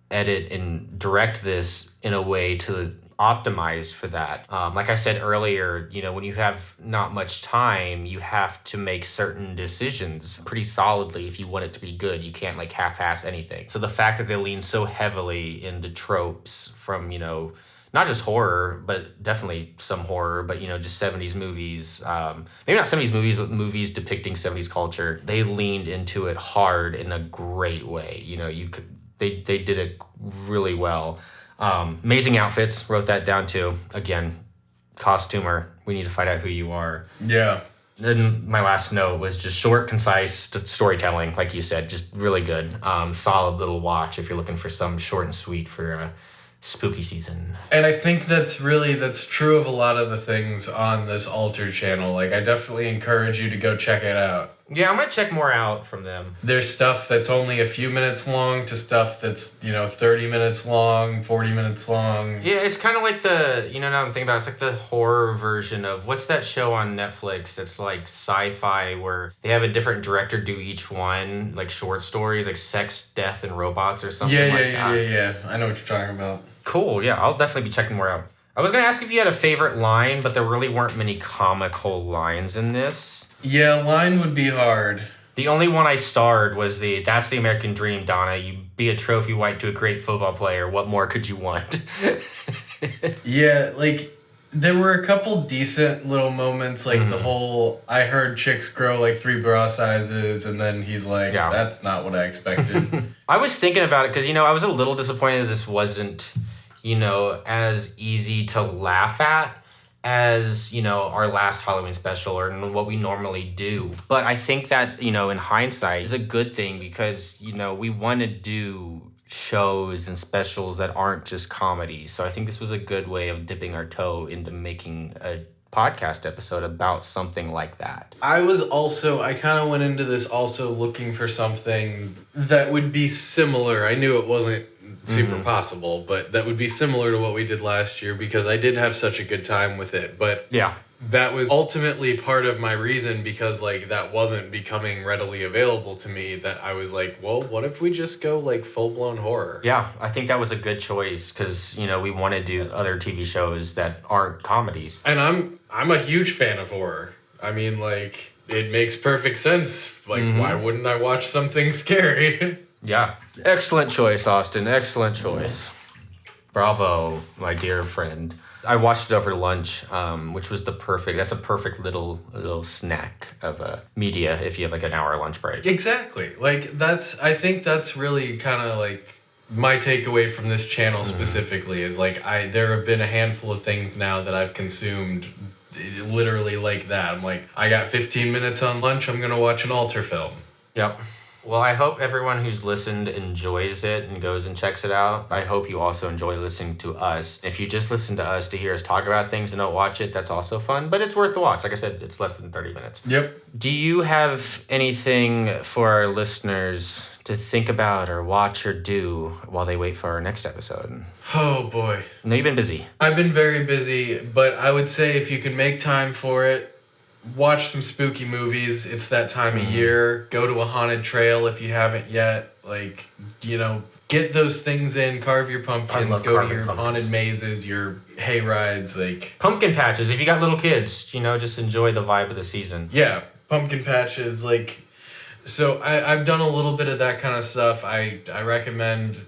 edit and direct this in a way to optimize for that. Like I said earlier, when you have not much time, you have to make certain decisions pretty solidly if you want it to be good. You can't like half-ass anything. So the fact that they lean so heavily into tropes from, not just horror, but definitely some horror, but, just 70s movies, maybe not 70s movies, but movies depicting 70s culture, they leaned into it hard in a great way. They did it really well. Amazing outfits, wrote that down too. Again, costumer, we need to find out who you are. Yeah. Then my last note was just short, concise storytelling, like you said, just really good. Solid little watch if you're looking for some short and sweet for spooky season. And I think that's true of a lot of the things on this Alter channel. Like, I definitely encourage you to go check it out. Yeah, I'm gonna check more out from them. There's stuff that's only a few minutes long to stuff that's, 30 minutes long, 40 minutes long. Yeah, it's kind of like now I'm thinking about it, it's like the horror version of, what's that show on Netflix that's like sci-fi where they have a different director do each one, like short stories, like Sex, Death, and Robots or something that. Yeah. I know what you're talking about. Cool, yeah, I'll definitely be checking more out. I was gonna ask if you had a favorite line, but there really weren't many comical lines in this. Yeah, line would be hard. The only one I starred was that's the American dream, Donna. You be a trophy wife to a great football player. What more could you want? Yeah, like, there were a couple decent little moments, like the whole, I heard chicks grow like 3 bra sizes, and then he's like, that's not what I expected. I was thinking about it because, I was a little disappointed that this wasn't as easy to laugh at as, our last Halloween special or what we normally do. But I think that, in hindsight is a good thing because, we want to do shows and specials that aren't just comedies. So I think this was a good way of dipping our toe into making a podcast episode about something like that. I kind of went into this also looking for something that would be similar. I knew it wasn't super possible, but that would be similar to what we did last year because I did have such a good time with it. But yeah, that was ultimately part of my reason because that wasn't becoming readily available to me, that I was like, well, what if we just go full-blown horror? Yeah, I think that was a good choice because, we want to do other TV shows that aren't comedies. And I'm a huge fan of horror. I mean, it makes perfect sense. Why wouldn't I watch something scary? Yeah. Excellent choice, Austin. Excellent choice. Bravo, my dear friend. I watched it over lunch, which was that's a perfect little snack of media if you have an hour lunch break. Exactly. I think that's really kind of my takeaway from this channel specifically is there have been a handful of things now that I've consumed literally like that. I'm I got 15 minutes on lunch, I'm going to watch an altar film. Yep. Well, I hope everyone who's listened enjoys it and goes and checks it out. I hope you also enjoy listening to us. If you just listen to us to hear us talk about things and don't watch it, that's also fun, but it's worth the watch. Like I said, it's less than 30 minutes. Yep. Do you have anything for our listeners to think about or watch or do while they wait for our next episode? Oh, boy. No, you've been busy. I've been very busy, but I would say if you can make time for it, watch some spooky movies. It's that time of year. Go to a haunted trail if you haven't yet. Get those things in. Carve your pumpkins. Go to your haunted mazes, your hay rides. Pumpkin patches. If you got little kids, just enjoy the vibe of the season. Yeah, pumpkin patches. So I've done a little bit of that kind of stuff. I recommend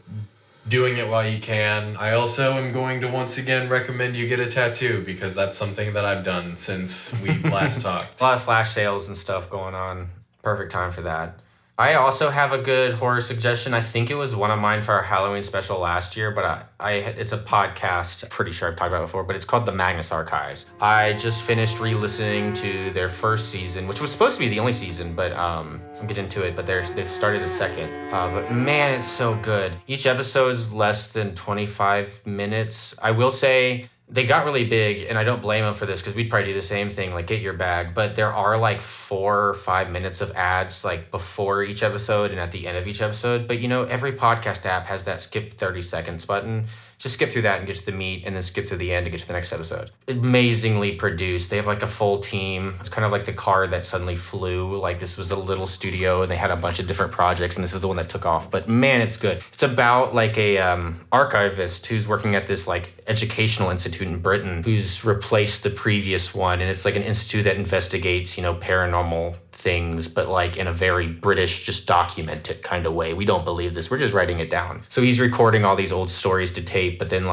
doing it while you can. I also am going to once again recommend you get a tattoo because that's something that I've done since we last talked. A lot of flash sales and stuff going on. Perfect time for that. I also have a good horror suggestion. I think it was one of mine for our Halloween special last year, but it's a podcast. Pretty sure I've talked about it before, but it's called The Magnus Archives. I just finished re-listening to their first season, which was supposed to be the only season, but I'll get into it, but they've started a second. But man, it's so good. Each episode is less than 25 minutes. I will say they got really big, and I don't blame them for this because we'd probably do the same thing, get your bag. But there are 4 or 5 minutes of ads before each episode and at the end of each episode. But every podcast app has that skip 30 seconds button. Just skip through that and get to the meat, and then skip through the end to get to the next episode. Amazingly produced. They have a full team. It's kind of like the car that suddenly flew. This was a little studio, and they had a bunch of different projects, and this is the one that took off. But man, it's good. It's about a archivist who's working at this educational institute in Britain who's replaced the previous one, and it's an institute that investigates paranormal things, but in a very British, just document it kind of way. We don't believe this. We're just writing it down. So he's recording all these old stories to tape, but then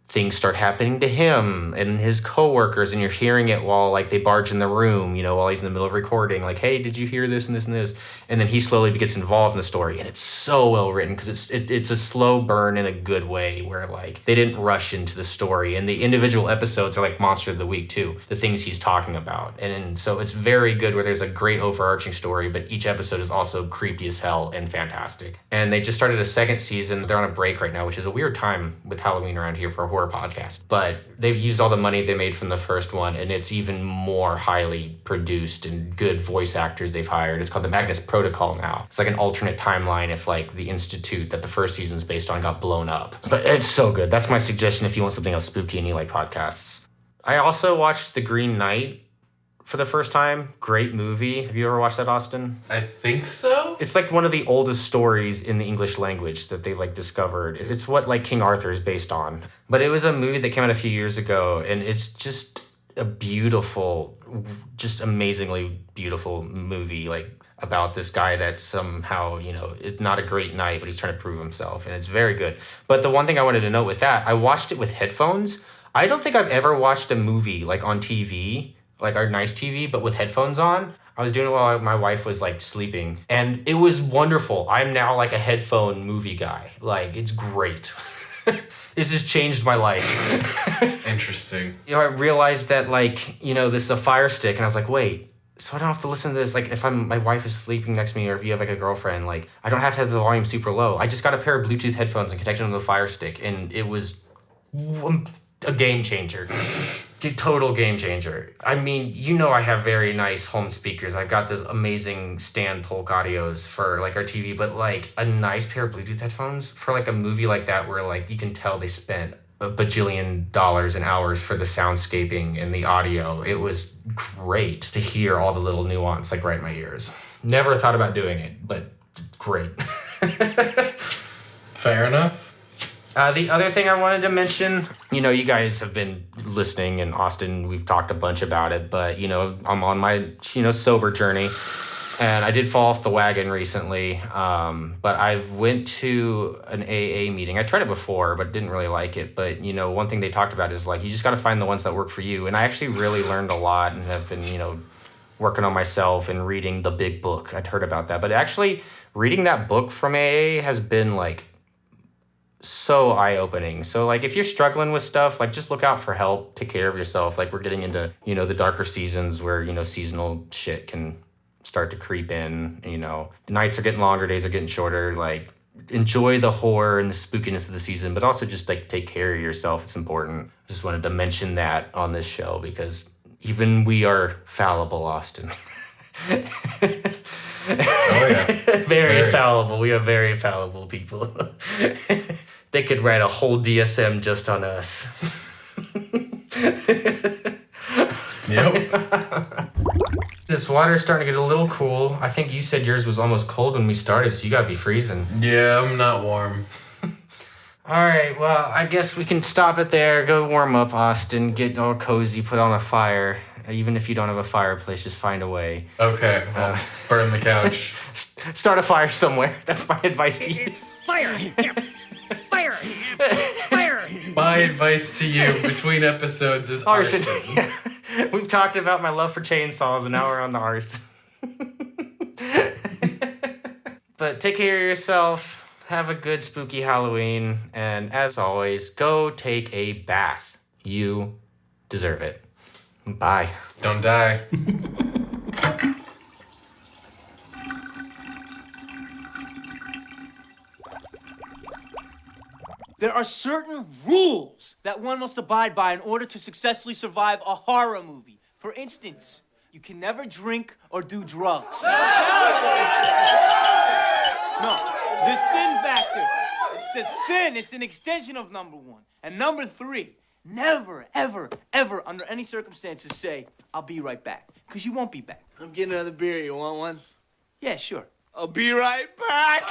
things start happening to him and his coworkers, and you're hearing it while they barge in the room, while he's in the middle of recording, hey, did you hear this and this and this? And then he slowly gets involved in the story, and it's so well written because it's a slow burn in a good way where they didn't rush into the story, and the individual episodes are Monster of the Week too, the things he's talking about. And so it's very good where there's a great overarching story, but each episode is also creepy as hell and fantastic. And they just started a second season. They're on a break right now, which is a weird time with Halloween around here for a horror podcast, but they've used all the money they made from the first one, and it's even more highly produced and good voice actors they've hired. It's called the Magnus Protocol now. It's an alternate timeline if the institute that the first season's based on got blown up. But it's so good. That's my suggestion if you want something else spooky and you like podcasts. I also watched The Green Knight for the first time. Great movie. Have you ever watched that, Austin? I think so. It's one of the oldest stories in the English language that they discovered. It's what King Arthur is based on. But it was a movie that came out a few years ago, and it's just a beautiful, just amazingly beautiful movie about this guy that somehow, it's not a great knight, but he's trying to prove himself, and it's very good. But the one thing I wanted to note with that, I watched it with headphones. I don't think I've ever watched a movie on TV, our nice TV, but with headphones on. I was doing it while my wife was sleeping, and it was wonderful. I'm now a headphone movie guy. It's great. This has changed my life. Interesting. I realized that, this is a Fire Stick, and I was like, wait, so I don't have to listen to this, if my wife is sleeping next to me, or if you have, a girlfriend, I don't have to have the volume super low. I just got a pair of Bluetooth headphones and connected them to the Fire Stick, and it was a game changer. Total game changer. I mean, I have very nice home speakers. I've got those amazing stand Polk audios for our TV, but a nice pair of Bluetooth headphones for a movie like that where you can tell they spent a bajillion dollars and hours for the soundscaping and the audio. It was great to hear all the little nuance right in my ears. Never thought about doing it, but great. Fair enough. The other thing I wanted to mention, you guys have been listening, and Austin, we've talked a bunch about it, but, I'm on my, sober journey, and I did fall off the wagon recently, but I went to an AA meeting. I tried it before, but didn't really like it, but, one thing they talked about is, you just got to find the ones that work for you, and I actually really learned a lot and have been, working on myself and reading the big book. I'd heard about that, but actually reading that book from AA has been, so eye-opening. So if you're struggling with stuff, just look out for help, take care of yourself. We're getting into, the darker seasons where, seasonal shit can start to creep in, nights are getting longer, days are getting shorter. Enjoy the horror and the spookiness of the season, but also just take care of yourself. It's important. Just wanted to mention that on this show because even we are fallible, Austin. Oh yeah. Very fallible. We are very fallible people. They could write a whole DSM just on us. Yep. This water's starting to get a little cool. I think you said yours was almost cold when we started, so you gotta be freezing. Yeah, I'm not warm. All right, well, I guess we can stop it there. Go warm up, Austin. Get all cozy, put on a fire. Even if you don't have a fireplace, just find a way. Okay, I'll burn the couch. Start a fire somewhere. That's my advice to you. Fire! Fire! Fire! My advice to you between episodes is arson. Yeah. We've talked about my love for chainsaws, and now we're on the arson. But take care of yourself. Have a good spooky Halloween. And as always, go take a bath. You deserve it. Bye. Don't die. There are certain rules that one must abide by in order to successfully survive a horror movie. For instance, you can never drink or do drugs. No, the sin factor. It's a sin. It's an extension of number 1. And number 3, never, ever, ever, under any circumstances say, I'll be right back. Because you won't be back. I'm getting another beer. You want one? Yeah, sure. I'll be right back.